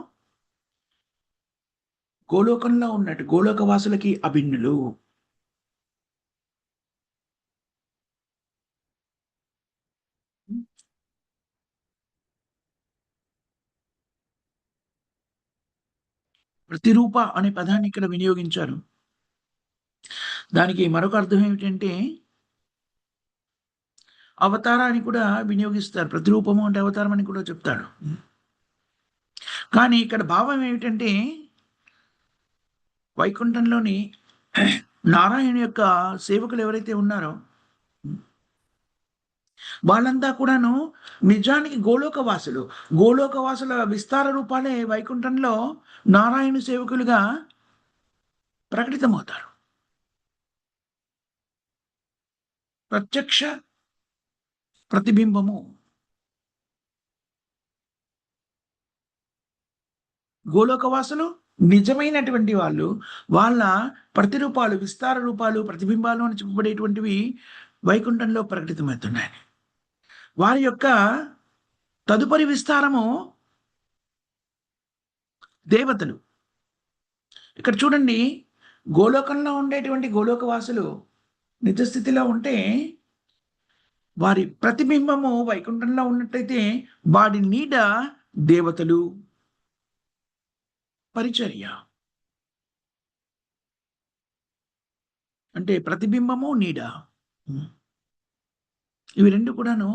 Speaker 1: గోలోకంలో ఉన్నట్టు గోలోకవాసులకి అభిన్నులు. ప్రతిరూప అనే పదాన్ని ఇక్కడ వినియోగించారు. దానికి మరొక అర్థం ఏమిటంటే అవతార అని కూడా వినియోగిస్తారు. ప్రతిరూపము అంటే అవతారం అని కూడా చెప్తాడు. కానీ ఇక్కడ భావం ఏమిటంటే వైకుంఠంలోని నారాయణ యొక్క సేవకులు ఎవరైతే ఉన్నారో వాళ్ళంతా కూడాను నిజానికి గోలోకవాసులు. గోలోకవాసుల విస్తార రూపాలే వైకుంఠంలో నారాయణ సేవకులుగా ప్రకటితమవుతారు. ప్రత్యక్ష ప్రతిబింబము. గోలోకవాసులు నిజమైనటువంటి వాళ్ళు. వాళ్ళ ప్రతిరూపాలు, విస్తార రూపాలు, ప్రతిబింబాలు అని చెప్పబడేటువంటివి వైకుంఠంలో ప్రకటితమవుతున్నాయి. వారి యొక్క తదుపరి విస్తారము దేవతలు. ఇక్కడ చూడండి, గోలోకంలో ఉండేటువంటి గోలోకవాసులు నిజస్థితిలో ఉంటే వారి ప్రతిబింబము వైకుంఠంలో ఉన్నట్టయితే వాడి నీడ దేవతలు. పరిచర్య అంటే ప్రతిబింబము, నీడ. ఇవి రెండు కూడాను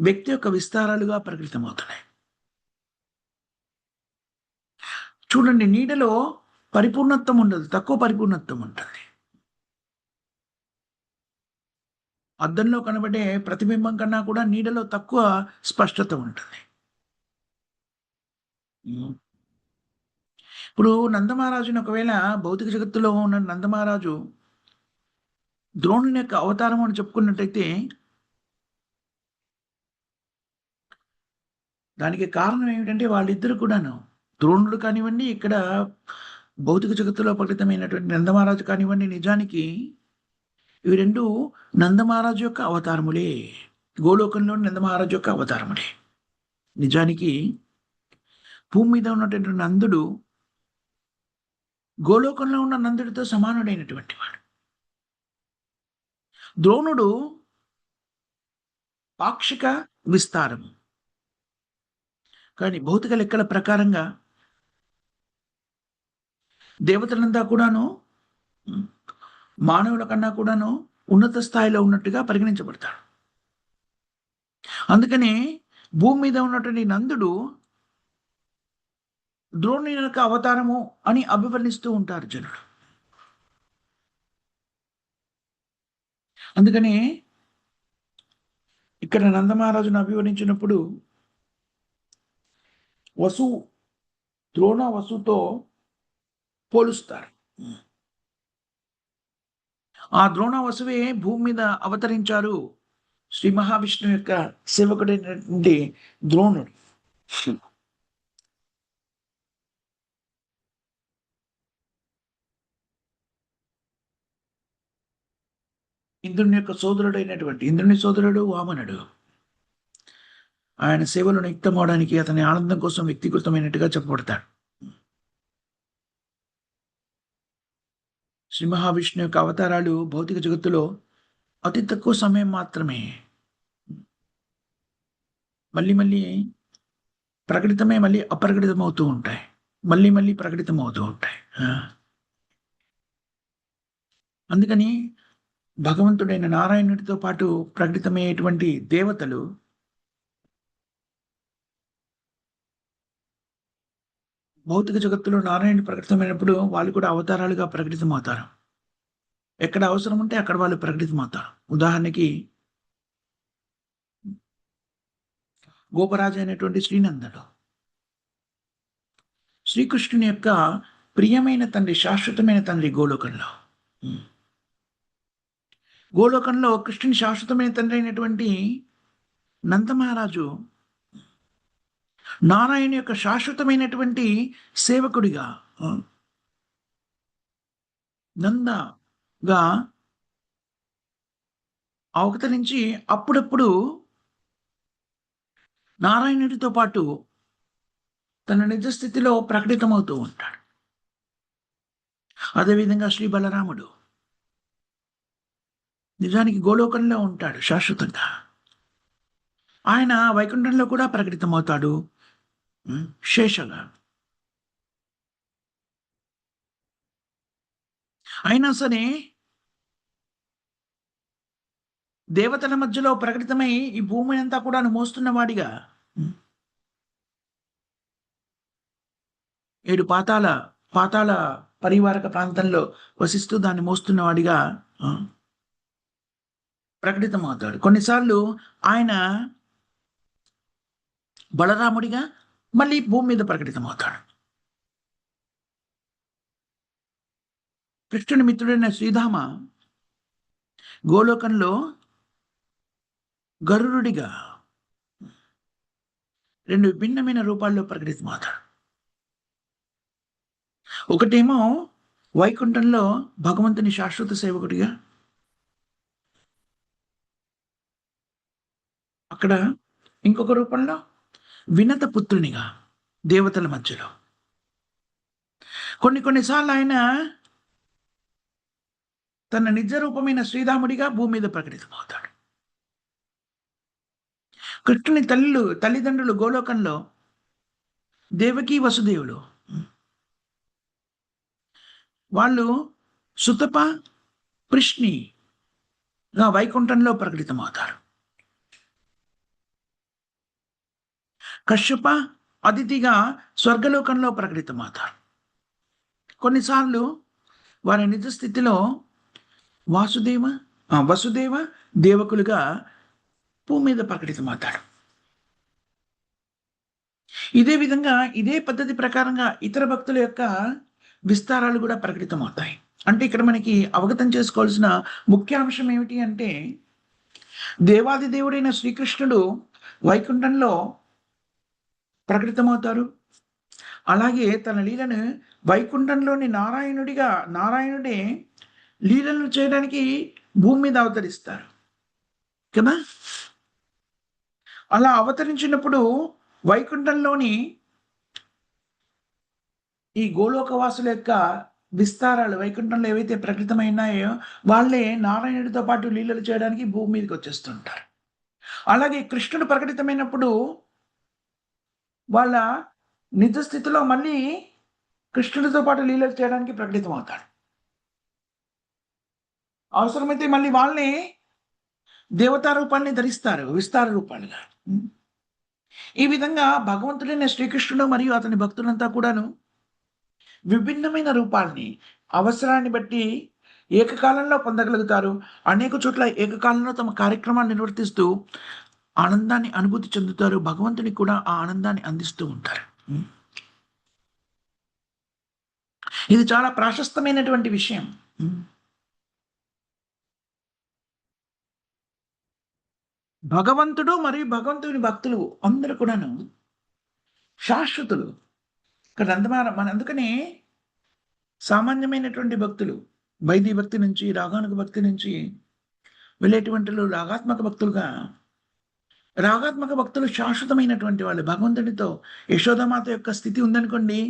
Speaker 1: వ్యక్తి యొక్క విస్తారాలుగా ప్రకటితమవుతున్నాయి. చూడండి, నీడలో పరిపూర్ణత్వం ఉండదు, తక్కువ పరిపూర్ణత్వం ఉంటుంది. అద్దంలో కనబడే ప్రతిబింబం కన్నా కూడా నీడలో తక్కువ స్పష్టత ఉంటుంది. ఇప్పుడు నందమహారాజుని ఒకవేళ భౌతిక జగత్తులో ఉన్న నందమహారాజు ద్రోణుని యొక్క అవతారం అని చెప్పుకున్నట్టయితే దానికి కారణం ఏమిటంటే వాళ్ళిద్దరు కూడాను, ద్రోణుడు కానివ్వండి, ఇక్కడ భౌతిక జగత్తులో ప్రకటితమైనటువంటి నందమహారాజు కానివ్వండి, నిజానికి ఇవి రెండు నందమహారాజు యొక్క అవతారములే. గోలోకంలోని నందమహారాజు యొక్క అవతారములే. నిజానికి భూమి మీద ఉన్నటువంటి నందుడు గోలోకంలో ఉన్న నందుడితో సమానుడైనటువంటి వాడు. ద్రోణుడు పాక్షిక విస్తారము. కానీ భౌతిక లెక్కల ప్రకారంగా దేవతలంతా కూడాను మానవుల కన్నా కూడాను ఉన్నత స్థాయిలో ఉన్నట్టుగా పరిగణించబడతాడు. అందుకని భూమి మీద ఉన్నటువంటి నందుడు ద్రోణుని యొక్క అవతారము అని అభివర్ణిస్తూ ఉంటారు జనులు. అందుకని ఇక్కడ నందమహారాజును అభివర్ణించినప్పుడు వసు, ద్రోణ వసుతో పోలుస్తారు. ఆ ద్రోణ వసువే భూమి మీద అవతరించారు. శ్రీ మహావిష్ణువు యొక్క సేవకుడైనటువంటి ద్రోణుడు. ఇంద్రుని యొక్క సోదరుడైనటువంటి ఇంద్రుని సోదరుడు వామనుడు. ఆయన సేవలు నియుక్తమవడానికి అతని ఆనందం కోసం వ్యక్తిగతమైనట్టుగా చెప్పబడతాడు. శ్రీ మహావిష్ణు యొక్క అవతారాలు భౌతిక జగత్తులో అతి తక్కువ సమయం మాత్రమే. మళ్ళీ మళ్ళీ ప్రకటితమే మళ్ళీ అప్రకటితమవుతూ ఉంటాయి. మళ్ళీ మళ్ళీ ప్రకటితమవుతూ ఉంటాయి. అందుకని భగవంతుడైన నారాయణుడితో పాటు ప్రకటితమయ్యేటువంటి దేవతలు భౌతిక జగత్తులో నారాయణుడు ప్రకటితమైనప్పుడు వాళ్ళు కూడా అవతారాలుగా ప్రకటితమవుతారు. ఎక్కడ అవసరం ఉంటే అక్కడ వాళ్ళు ప్రకటితమవుతారు. ఉదాహరణకి గోపరాజు అయినటువంటి శ్రీనందుడు శ్రీకృష్ణుని యొక్క ప్రియమైన తండ్రి, శాశ్వతమైన తండ్రి గోలోకంలో. గోలోకంలో కృష్ణుని శాశ్వతమైన తండ్రి అయినటువంటి నందమహారాజు నారాయణ యొక్క శాశ్వతమైనటువంటి సేవకుడిగా నందగా అవతరించి అప్పుడప్పుడు నారాయణుడితో పాటు తన నిజ స్థితిలో ప్రకటితమవుతూ ఉంటాడు. అదేవిధంగా శ్రీ బలరాముడు నిజానికి గోలోకంలో ఉంటాడు శాశ్వతంగా. ఆయన వైకుంఠంలో కూడా ప్రకటితమవుతాడు శేషగా. అయినా సరే దేవతల మధ్యలో ప్రకటితమై ఈ భూమిని అంతా కూడా మోస్తున్నవాడిగా 7 పాతాళ పరివారక ప్రాంతంలో వసిస్తూ దాన్ని మోస్తున్నవాడిగా ప్రకటితమవుతాడు. కొన్నిసార్లు ఆయన బలరాముడిగా మళ్ళీ భూమి మీద ప్రకటితమవుతాడు. కృష్ణుని మిత్రుడైన శ్రీధామ గోలోకంలో గరుడుడిగా 2 విభిన్నమైన రూపాల్లో ప్రకటితమవుతాడు. ఒకటేమో వైకుంఠంలో భగవంతుని శాశ్వత సేవకుడిగా, అక్కడ ఇంకొక రూపంలో వినత పుత్రునిగా దేవతల మధ్యలో. కొన్నిసార్లు ఆయన తన నిజ రూపమైన శ్రీరాముడిగా భూమి మీద ప్రకటితమవుతాడు. కృష్ణుని తల్లిదండ్రులు గోలోకంలో దేవకీ వసుదేవులు, వాళ్ళు సుతప కృష్ణిగా వైకుంఠంలో ప్రకటితమవుతారు. కశ్యప అతిథిగా స్వర్గలోకంలో ప్రకటితమవుతారు. కొన్నిసార్లు వారి నిజ స్థితిలో వసుదేవ దేవకులుగా భూమి మీద ప్రకటితమవుతాడు. ఇదే విధంగా ఇదే పద్ధతి ప్రకారంగా ఇతర భక్తుల యొక్క విస్తారాలు కూడా ప్రకటితమవుతాయి. అంటే ఇక్కడ మనకి అవగతం చేసుకోవాల్సిన ముఖ్య అంశం ఏమిటి అంటే, దేవాది దేవుడైన శ్రీకృష్ణుడు వైకుంఠంలో ప్రకటితమవుతారు. అలాగే తన లీలను వైకుంఠంలోని నారాయణుడే లీలలను చేయడానికి భూమి మీద అవతరిస్తారు కదా. అలా అవతరించినప్పుడు వైకుంఠంలోని ఈ గోలోకవాసుల యొక్క విస్తారాలు వైకుంఠంలో ఏవైతే ప్రకటితమైనాయో వాళ్ళే నారాయణుడితో పాటు లీలలు చేయడానికి భూమి మీదకి వచ్చేస్తుంటారు. అలాగే కృష్ణుడు ప్రకటితమైనప్పుడు వాళ్ళ నిజ స్థితిలో మళ్ళీ కృష్ణుడితో పాటు లీలలు చేయడానికి ప్రకటితమవుతాడు. అవసరమైతే మళ్ళీ వాళ్ళని దేవతా రూపాన్ని ధరిస్తారు, విస్తార రూపాలుగా. ఈ విధంగా భగవంతుడైన శ్రీకృష్ణుడు మరియు అతని భక్తులంతా కూడాను విభిన్నమైన రూపాలని అవసరాన్ని బట్టి ఏకకాలంలో పొందగలుగుతారు. అనేక చోట్ల ఏకకాలంలో తమ కార్యక్రమాలు నిర్వర్తిస్తూ ఆనందాన్ని అనుభూతి చెందుతారు. భగవంతునికి కూడా ఆ ఆనందాన్ని అందిస్తూ ఉంటారు. ఇది చాలా ప్రాశస్తమైనటువంటి విషయం. భగవంతుడు మరియు భగవంతుని భక్తులు అందరూ కూడాను శాశ్వతులు. ఇక్కడ అందుకనే సామాన్యమైనటువంటి భక్తులు వైదిక భక్తి నుంచి రాగానుక భక్తి నుంచి వెళ్ళేటువంటి రాగాత్మక భక్తులు శాశ్వతమైనటువంటి వాళ్ళు. భగవంతుడితో యశోదామాత యొక్క స్థితి ఉందనుకోండి,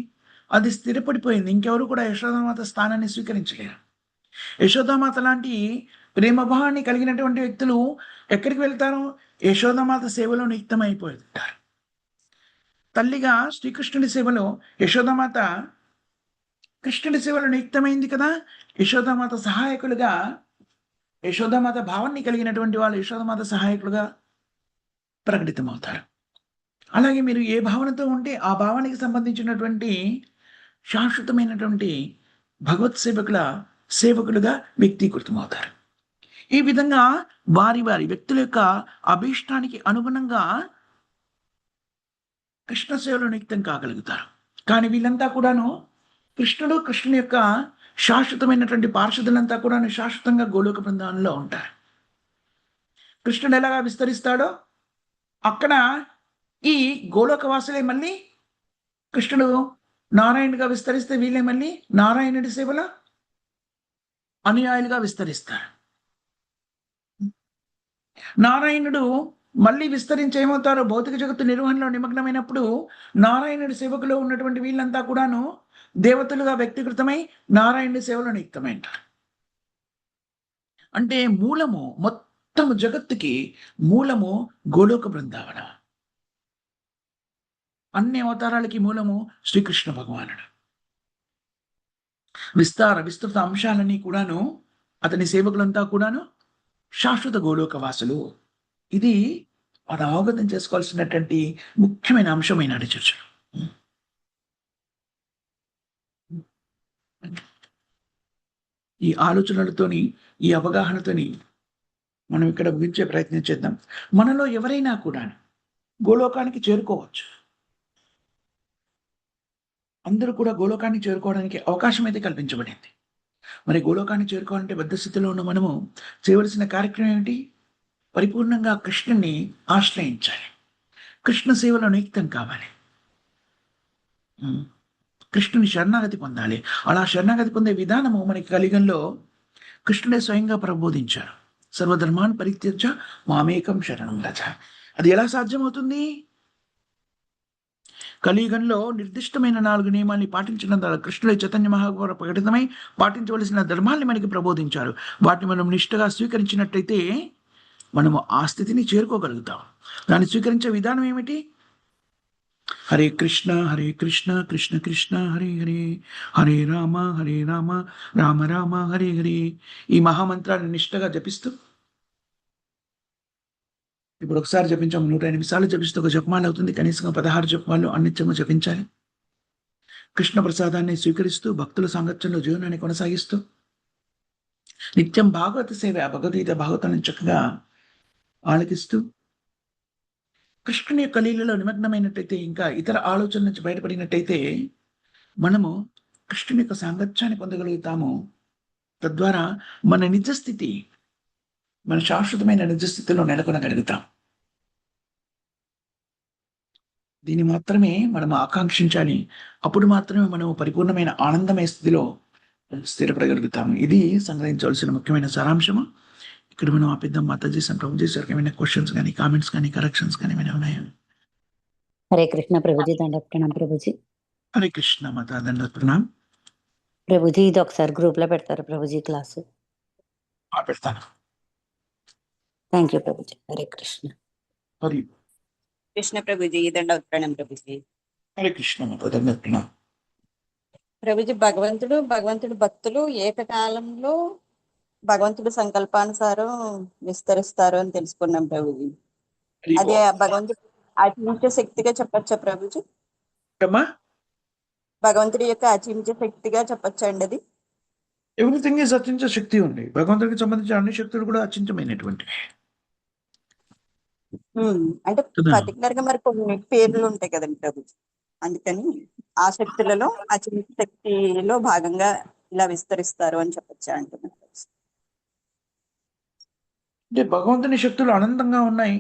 Speaker 1: అది స్థిరపడిపోయింది. ఇంకెవరు కూడా యశోదామాత స్థానాన్ని స్వీకరించలేరు. యశోదామాత లాంటి ప్రేమభావాన్ని కలిగినటువంటి వ్యక్తులు ఎక్కడికి వెళ్తారు? యశోదమాత సేవలో నియుక్తమైపోతారు. తల్లిగా శ్రీకృష్ణుడి సేవలో యశోదమాత కృష్ణుడి సేవలో నియుక్తమైంది కదా. యశోదమాత సహాయకులుగా, యశోదమాత భావాన్ని కలిగినటువంటి వాళ్ళు యశోదమాత సహాయకులుగా ప్రకటితమవుతారు. అలాగే మీరు ఏ భావనతో ఉంటే ఆ భావానికి సంబంధించినటువంటి శాశ్వతమైనటువంటి భగవత్ సేవకులుగా వ్యక్తీకృతమవుతారు. ఈ విధంగా వారి వారి వ్యక్తుల యొక్క అభీష్టానికి అనుగుణంగా కృష్ణ సేవలో నియుక్తం కాగలుగుతారు. కానీ వీళ్ళంతా కూడాను కృష్ణుని యొక్క శాశ్వతమైనటువంటి పార్షదులంతా కూడా శాశ్వతంగా గోలోక బృందావనంలో ఉంటారు. కృష్ణుడు ఎలాగా విస్తరిస్తాడో అక్కడ ఈ గోలోక వాసులే మళ్ళీ కృష్ణుడు నారాయణుడిగా విస్తరిస్తే వీళ్ళే మళ్ళీ నారాయణుడి సేవలో అనుయాయులుగా విస్తరిస్తారు. నారాయణుడు మళ్ళీ విస్తరించి ఏమవుతారో భౌతిక జగత్తు నిర్వహణలో నిమగ్నమైనప్పుడు నారాయణుడి సేవకులో ఉన్నటువంటి వీళ్ళంతా కూడాను దేవతలుగా వ్యక్తికృతమై నారాయణుడి సేవలో నియుక్తమైంటారు. అంటే మూలము మొత్తం జగత్తుకి మూలము గోలోక బృందావన. అన్ని అవతారాలకి మూలము శ్రీకృష్ణ భగవానుడు. విస్తృత అంశాలన్నీ కూడాను అతని సేవకులంతా కూడాను శాశ్వత గోలోక వాసులు. ఇది మనం అవగతం చేసుకోవాల్సినటువంటి ముఖ్యమైన అంశమైన చర్చలు. ఈ ఆలోచనలతోని, ఈ అవగాహనతోని మనం ఇక్కడ ముగించే ప్రయత్నం చేద్దాం. మనలో ఎవరైనా కూడా గోలోకానికి చేరుకోవచ్చు. అందరూ కూడా గోలోకాన్ని చేరుకోవడానికి అవకాశం అయితే కల్పించబడింది. మరి గోలోకాన్ని చేరుకోవాలంటే బద్ధ స్థితిలో ఉన్న మనము చేయవలసిన కార్యక్రమం ఏమిటి? పరిపూర్ణంగా కృష్ణుని ఆశ్రయించాలి. కృష్ణ సేవలో నియుక్తం కావాలి. కృష్ణుని శరణాగతి పొందాలి. అలా శరణాగతి పొందే విధానము మనకి కలియుగంలో కృష్ణుడే స్వయంగా ప్రబోధించారు. సర్వధర్మాన్ పరిత్యజ్య మామేకం శరణం రజ. అది ఎలా సాధ్యమవుతుంది? కలియుగంలో నిర్దిష్టమైన 4 నియమాల్ని పాటించడం ద్వారా కృష్ణుడే చైతన్య మహాప్రభువు ప్రకటితమై పాటించవలసిన ధర్మాల్ని మనకి ప్రబోధించారు. వాటిని మనం నిష్ఠగా స్వీకరించినట్టయితే మనము ఆ స్థితిని చేరుకోగలుగుతాం. దాన్ని స్వీకరించే విధానం ఏమిటి? హరే కృష్ణ కృష్ణ కృష్ణ హరే హరే, హరే రామ రామ రామ హరే హరే. ఈ మహామంత్రాన్ని నిష్ఠగా జపిస్తూ, ఇప్పుడు ఒకసారి జపించాము, 108 సార్లు జపిస్తూ ఒక జపమాల అవుతుంది. కనీసం 16 జపమాలు అన్నిత్యము జపించాలి. కృష్ణ ప్రసాదాన్ని స్వీకరిస్తూ భక్తుల సాంగత్యంలో జీవనాన్ని కొనసాగిస్తూ నిత్యం భాగవత సేవ, భగవద్గీత భాగవతాన్ని చక్కగా ఆలకిస్తూ కృష్ణుని యొక్క లీలలో నిమగ్నమైనట్టయితే, ఇంకా ఇతర ఆలోచనల నుంచి బయటపడినట్టయితే మనము కృష్ణుని యొక్క సాంగత్యాన్ని పొందగలుగుతాము. తద్వారా మన నిజస్థితి, మన శాశ్వతమైన నిజస్థితిలో నెలకొనగలుగుతాం. దీన్ని మాత్రమే మనం ఆకాంక్షించాలి. అప్పుడు మాత్రమే మనం పరిపూర్ణమైన ఆనందమయ స్థితిలో స్థిరపడగలుగుతాము. ఇది సంగ్రహించవలసిన ముఖ్యమైన సారాంశము. ఇక్కడ మనం ఆపిద్దాం. మాతాజీ ప్రభుజీ సార్ ఏమైనా క్వశ్చన్స్ కానీ, కామెంట్స్ కానీ, కరెక్షన్స్ కానీ ఏమైనా ఉన్నాయా?
Speaker 2: హరే కృష్ణ ప్రభుజీ, దండవత్ ప్రణాం ప్రభుజీ.
Speaker 1: హరే కృష్ణ మాతా, దండవత్ ప్రణాం
Speaker 2: ప్రభుజీ. ఇది ఒకసారి గ్రూప్ లో పెడతారు ప్రభుజీ క్లాసు?
Speaker 1: పెడతాను.
Speaker 2: Thank you Prabhuji. హరే కృష్ణ.
Speaker 1: హరి
Speaker 3: కృష్ణ ప్రభుజీ, దండవత్ ప్రణాం ప్రభుజీ.
Speaker 1: హరే కృష్ణ మాతా, దండవత్ ప్రణాం
Speaker 3: ప్రభుజీ. భగవంతుడు భక్తులు ఏకకాలంలో భగవంతుడు సంకల్పానుసారం విస్తరిస్తారు అని తెలుసుకున్నాం ప్రభుజీ. అదే భగవంతుడు అచింత్య శక్తిగా చెప్పచ్చా ప్రభుజీ? భగవంతుడి యొక్క అచింత్య శక్తిగా చెప్పచ్చా అండి అది?
Speaker 1: ఎవ్రీథింగ్ ఈజ్ అచింత్య శక్తి ఉంది. భగవంతుడికి సంబంధించిన అన్ని శక్తులు కూడా అచింత్యమైనటువంటివి.
Speaker 3: అంటే పర్టికులర్ గా మరి కొన్ని పేర్లు ఉంటాయి కదండి ప్రభుజీ, అందుకని ఆ శక్తులలో అచింత్య శక్తిలో భాగంగా ఇలా విస్తరిస్తారు అని చెప్పచ్చా అంటున్నారు.
Speaker 1: అంటే భగవంతుని శక్తులు అనంతంగా ఉన్నాయి.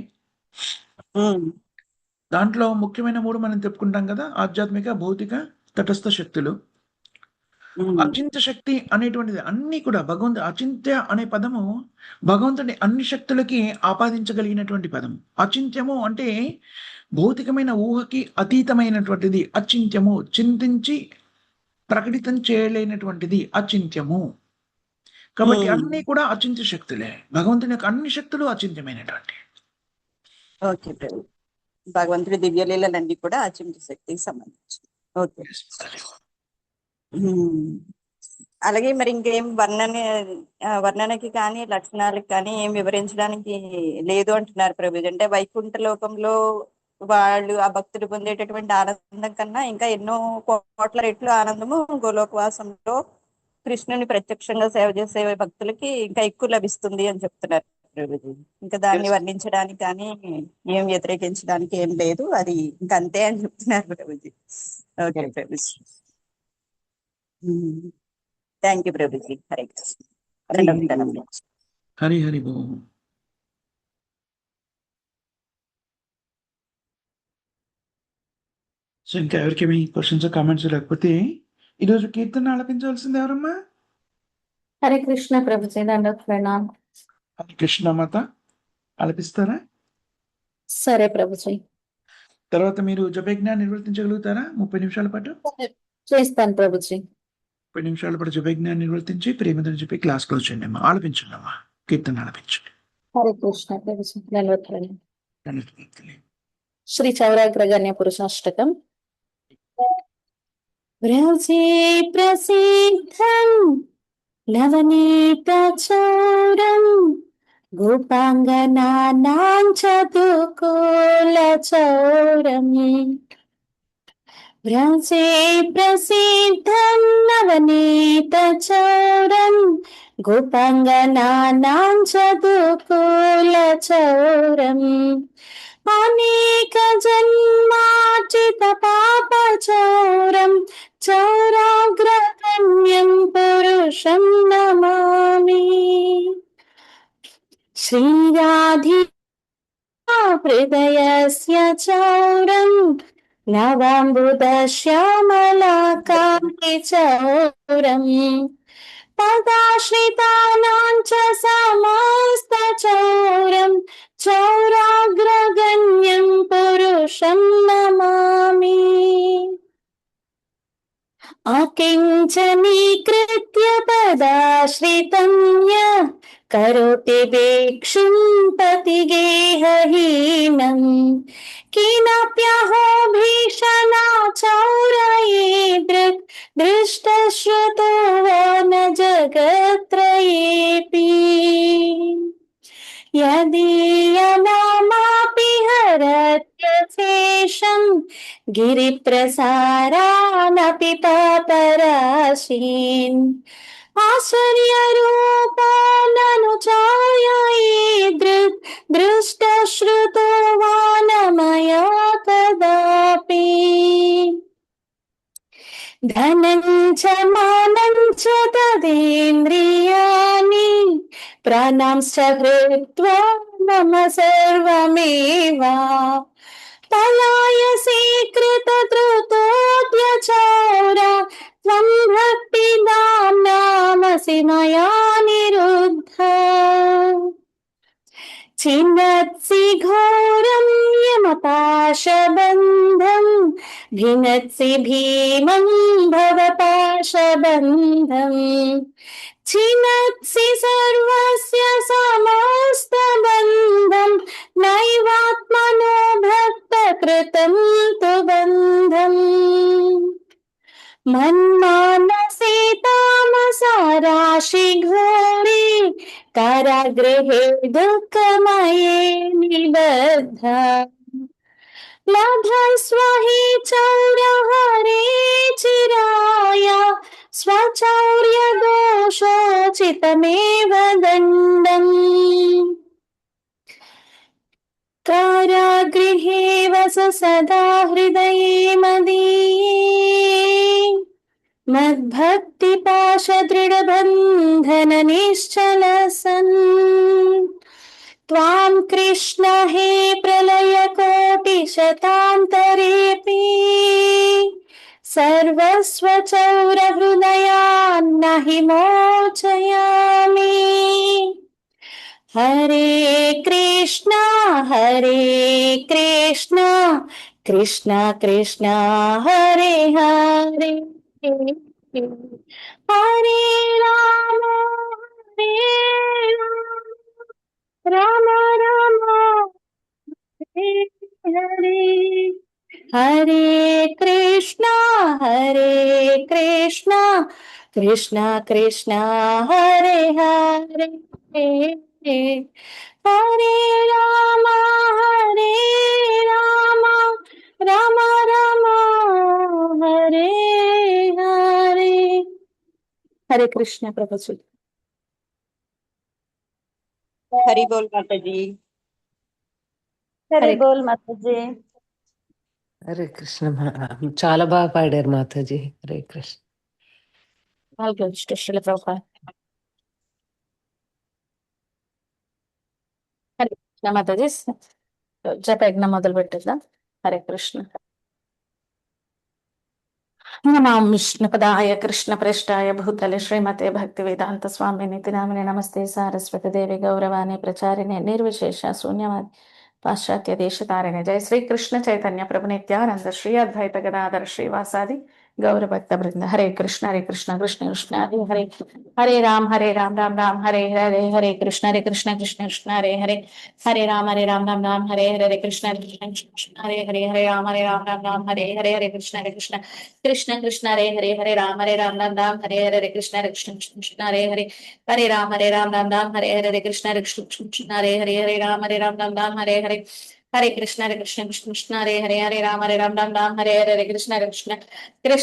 Speaker 1: దాంట్లో ముఖ్యమైన 3 మనం చెప్పుకుంటాం కదా: ఆధ్యాత్మిక, భౌతిక, తటస్థ శక్తులు. అచింత్య శక్తి అనేటువంటిది అన్ని కూడా అచింత్య అనే పదము భగవంతుని అన్ని శక్తులకి ఆపాదించగలిగినటువంటి పదం. అచింత్యము అంటే భౌతికమైన ఊహకి అతీతమైనటువంటిది. అచింత్యము చింతించి ప్రకటితం చేయలేనటువంటిది అచింత్యము. కాబట్టి
Speaker 3: ఉమ్.
Speaker 1: అన్నీ కూడా అచింత్య శక్తులే. భగవంతుని యొక్క అన్ని శక్తులు అచింత్యమైనటువంటి.
Speaker 3: ఓకే ప్రభు. భగవంతుడి దివ్యలీలలన్నీ కూడా అచింత్య శక్తికి సంబంధించి. ఓకే. ఉమ్. అలాగే మరి ఇంకేం వర్ణనకి కానీ లక్షణాలకు కానీ ఏం వివరించడానికి లేదు అంటున్నారు ప్రభు. అంటే వైకుంఠ లోకంలో వాళ్ళు ఆ భక్తులు పొందేటటువంటి ఆనందం కన్నా ఇంకా ఎన్నో కోట్ల రెట్లు ఆనందము గోలోకవాసంలో కృష్ణుని ప్రత్యక్షంగా సేవ చేసే భక్తులకి ఇంకా ఎక్కువ లభిస్తుంది అని చెప్తున్నారు ప్రభుజీ. ఇంకా దాన్ని వర్ణించడానికి కానీ ఏం వ్యతిరేకించడానికి ఏం లేదు, అది ఇంకా అంతే అని చెప్తున్నారు Prabhuji. Okay Prabhuji. Thank you Prabhuji. Hare Krishna.
Speaker 1: Hari Hari boll. So ఇంకా ఎవరికేమి క్వశ్చన్స్ కామెంట్స్ లేకపోతే ఈరోజు కీర్తన ఆలపించవలసింది ఎవరమ్మా?
Speaker 4: హరే కృష్ణ ప్రభుజీ. దండోత్ ప్రణామ్.
Speaker 1: హరి కృష్ణ మాత ఆలపిస్తారా?
Speaker 4: సరే ప్రభుజీ,
Speaker 1: తర్వాత మీరు జపయజ్ఞాన్ని నిర్వర్తించగలుగుతారా 30 నిమిషాల పాటు?
Speaker 4: చేస్తాను ప్రభుజీ.
Speaker 1: 30 నిమిషాల పాటు జపయజ్ఞాన్ని నిర్వర్తించి ప్రేమతో చెప్పి క్లాస్ క్లోజ్ చేయండి అమ్మా. ఆలపించండి అమ్మా, కీర్తన ఆలపించండి.
Speaker 4: హరే కృష్ణ ప్రభుజీ. దండోత్ ప్రణామ్.
Speaker 1: ధన్యవాదాలు.
Speaker 4: శ్రీ చౌరాగ్రగణ్య పురుషాష్టకం. వ్రజే ప్రసిద్ధం లవనీతచౌరం గోపాంగనానాం చతుకోలచౌరం. వ్రజే ప్రసిద్ధం నవనీతచౌరం గోపాంగనానాం చతుకోలచౌరం. అనేక జన్మార్జిత పాపచౌరం చౌరాగ్రగణ్యం పురుషం నమామి. శ్రీరాధికా హృదయస్య చౌరం నవాంబుధశ్యామలాకాంతి చౌరం. పదాశ్రితానాం చ సమస్తచౌరం చౌరాగ్రగణ్యం పురుషం నమామి. అకించనీకృత్య పదాశ్రితం యః కరోతి భిక్షుం పతిగేహహీనం. కినప్యహో భీషణాచౌరయేదృక్ దృష్టశ్రుతో వా న జగత్రయేపి. యదీయనామాపి హరత్యశేషం గిరిప్రసారానపి పాపరాశీన్. ఆశ్చర్యరూపో నను ఛాయయేదృక్ దృష్టశ్రుతో వా న మయా కదాపి. ధనం చ మానం చ తదేంద్రియాణి ప్రాణాంశ్చ హృత్వా మమ సర్వమేవ. పలాయసి కృతధృతోద్యచౌర త్వం భక్తిదామ్నామసి మయా నిరుద్ధ. చిన్నత్సి ఘోరం యమపాశబంధం భిన్నత్సి భీమం భవపాశబంధం. చిన్నత్సి సర్వస్య సమస్తబంధం నైవాత్మనో భక్త కృతం తు బంధం. మన్మానసే తామసారాశి ఘోరే కారాగృహే దుఃఖమయే నిబద్ధ. లభస్వ హి చౌరహరే చిరాయ స్వచౌర్యదోషోచితమేవ దండం. కారాగృహే వస సదా హృదయే మదీయే మద్భక్తిపాశదృఢబంధన నిశ్చల సన్. త్వాం కృష్ణ హే ప్రళయకోటిశతాంతరేపి సర్వస్వచౌరహృదయాన్న హి మోచయామి. హరే కృష్ణ కృష్ణ కృష్ణ హరే హరే హరే రామ राम राम हरे हरे हरे कृष्णा कृष्ण कृष्ण हरे हरे हरे राम राम राम हरे हरे हरे कृष्ण प्रभु जी।
Speaker 3: हरि बोल माता जी।
Speaker 2: హరి
Speaker 4: हरे
Speaker 2: బోల్ మాతాజీ.
Speaker 5: హరే కృష్ణ చాలా బాగా పాడారు మాతాజీ. హరే కృష్ణ.
Speaker 4: श्रील प्रभुपाद। हरे कृष्ण माताजी। जपयज्ञ మొదలు పెట్టేద్దాం। हरे कृष्ण। नमां विष्णुपदाय कृष्णप्रेष्ठाय भूतले श्रीमते भक्तिवेदांत स्वामिनिति नामिने नमस्ते सारस्वती देवी गौरवाणी प्रचारिणे निर्विशेष शून्यवादी पाश्चात्य देशतारिणे। जय श्री कृष्ण चैतन्य प्रभु नित्यानंद श्री अद्वैत गदाधर श्रीवासादि गौर भक्त वृंद। हरे कृष्ण कृष्ण कृष्ण हरे हरे हरे राम राम राम हरे हरे हरे कृष्ण कृष्ण कृष्ण हरे हरे हरे राम राम राम हरे हरे कृष्ण कृष्ण हरे हरे हरे राम राम राम हरे हरे हरे कृष्ण कृष्ण कृष्ण हरे हरे हरे राम राम राम हरे हरे कृष्ण कृष्ण हरे हरे हरे राम राम राम हरे हरे कृष्ण कृष्ण हरे हरे हरे राम राम राम हरे हरे हरे कृष्ण कृष्ण हरे हरे हरे राम राम राम हरे हरे कृष्ण कृष्ण हरे हरे हरे राम राम राम हरे हरे कृष्ण कृष्ण हरे हरे हरे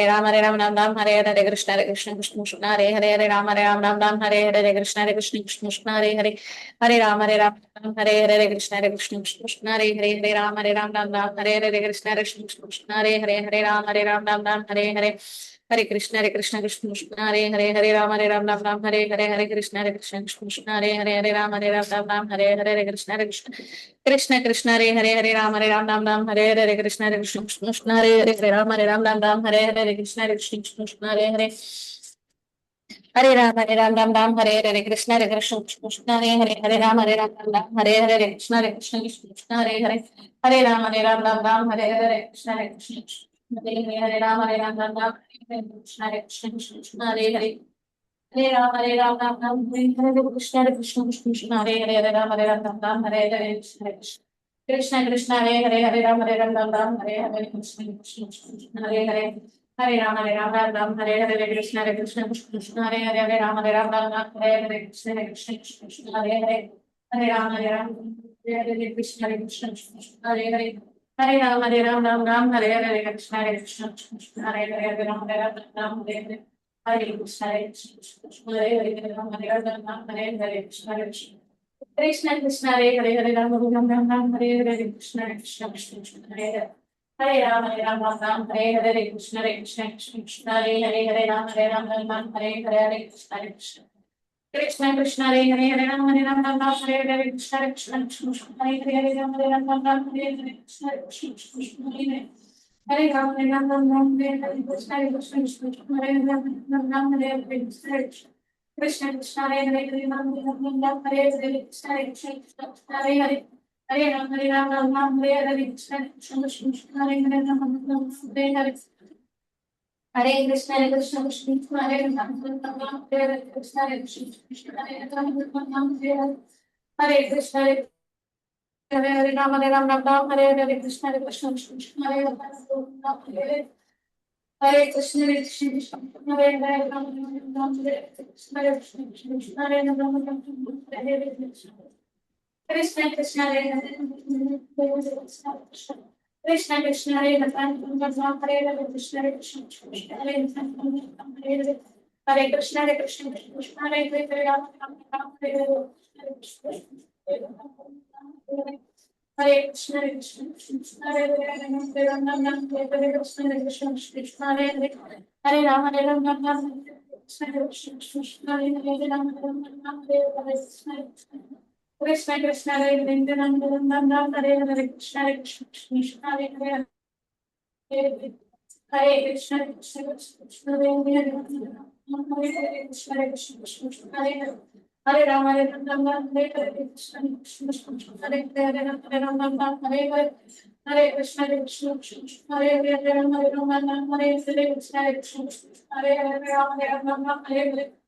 Speaker 4: राम राम राम हरे हरे कृष्ण कृष्ण हरे हरे हरे राम राम हरे हरे कृष्ण कृष्ण हरे हरे हरे राम राम राम हरे हरे कृष्ण कृष्ण हरे हरे हरे राम राम हरे हरे हरे कृष्ण कृष्ण हरे हरे हरे राम राम हरे हरे हरे कृष्ण कृष्ण हरे हरे हरे राम राम हरे हरे हरे कृष्ण कृष्ण हरे हरे हरे राम राम हरे हरे हरे कृष्ण कृष्ण हरे हरे हरे राम राम हरे हरे हरे कृष्ण कृष्ण हरे हरे हरे राम हरे हरे कृष्ण कृष्ण हरे हरे हरे राम हरे हरे कृष्ण कृष्ण हरे हरे हरे राम राम हरे हरे कृष्ण कृष्ण हरे हरे हरे राम राम कृष्ण कृष्ण हरे हरे हरे राम राम हरे हरे कृष्ण कृष्ण हरे हरे हरे राम हरे हरे कृष्ण कृष्ण हरे हरे हरे राम राम हरे हरे कृष्ण कृष्ण हरे हरे हरे राम राम हरे हरे कृष्ण कृष्ण हरे हरे हरे राम राम हरे हरे कृष्ण कृष्ण हरे हरे हरे राम हरे हरे कृष्ण कृष्ण हरे हरे हरे राम राम हरे हरे कृष्ण कृष्ण हरे हरे हरे राम राम हरे हरे हरे कृष्ण हरे हरे राम राम हरे हरे कृष्ण कृष्ण हरे हरे राम हरे हरे कृष्ण कृष्ण हरे हरे हरे राम राम हरे हरे कृष्ण कृष्ण हरे हरे राम राम हरे हरे कृष्ण कृष्ण हरे हरे राम राम हरे हरे कृष्ण कृष्ण हरे हरे राम राम हरे हरे कृष्ण कृष्ण हरे हरे राम हरे हरे कृष्ण कृष्ण हरे राम हरे हरे कृष्ण कृष्ण हरे हरे राम हरे हरे कृष्ण हरे हरे हरे राम हरे हरे कृष्ण कृष्ण हरे हरे राम हरे हरे हरे कृष्ण कृष्ण हरे राम हरे कृष्ण कृष्ण हरे राम हरे हरे कृष्ण हरे हरे राम हरे हरे कृष्ण कृष्ण हरे हरे हरे कृष्ण कृष्ण हरे हरे राम हरे कृष्ण कृष्ण हरे राम हरे हरे कृष्ण कृष्ण हरे हरे कृष्ण कृष्ण हरे राम हरे हरे कृष्ण कृष्ण हरे हरे कृष्ण कृष्ण हरे हरे राम हरे हरे कृष्ण कृष्ण हरे हरे राम हरे कृष्ण कृष्ण हरे हरे हरे राम कृष्ण कृष्ण हरे हरे राम हरे हरे कृष्ण कृष्ण हरे हरे राम हरे हरे कृष्ण कृष्ण हरे हरे हरे कृष्ण कृष्ण हरे हरे कृष्ण कृष्ण हरे हरे हरे राम हरे हरे कृष्ण कृष्ण हरे हरे राम हरे हरे हरे कृष्ण कृष्ण हरे हरे राम हरे हरे कृष्ण कृष्ण हरे हरे राम हरे हरे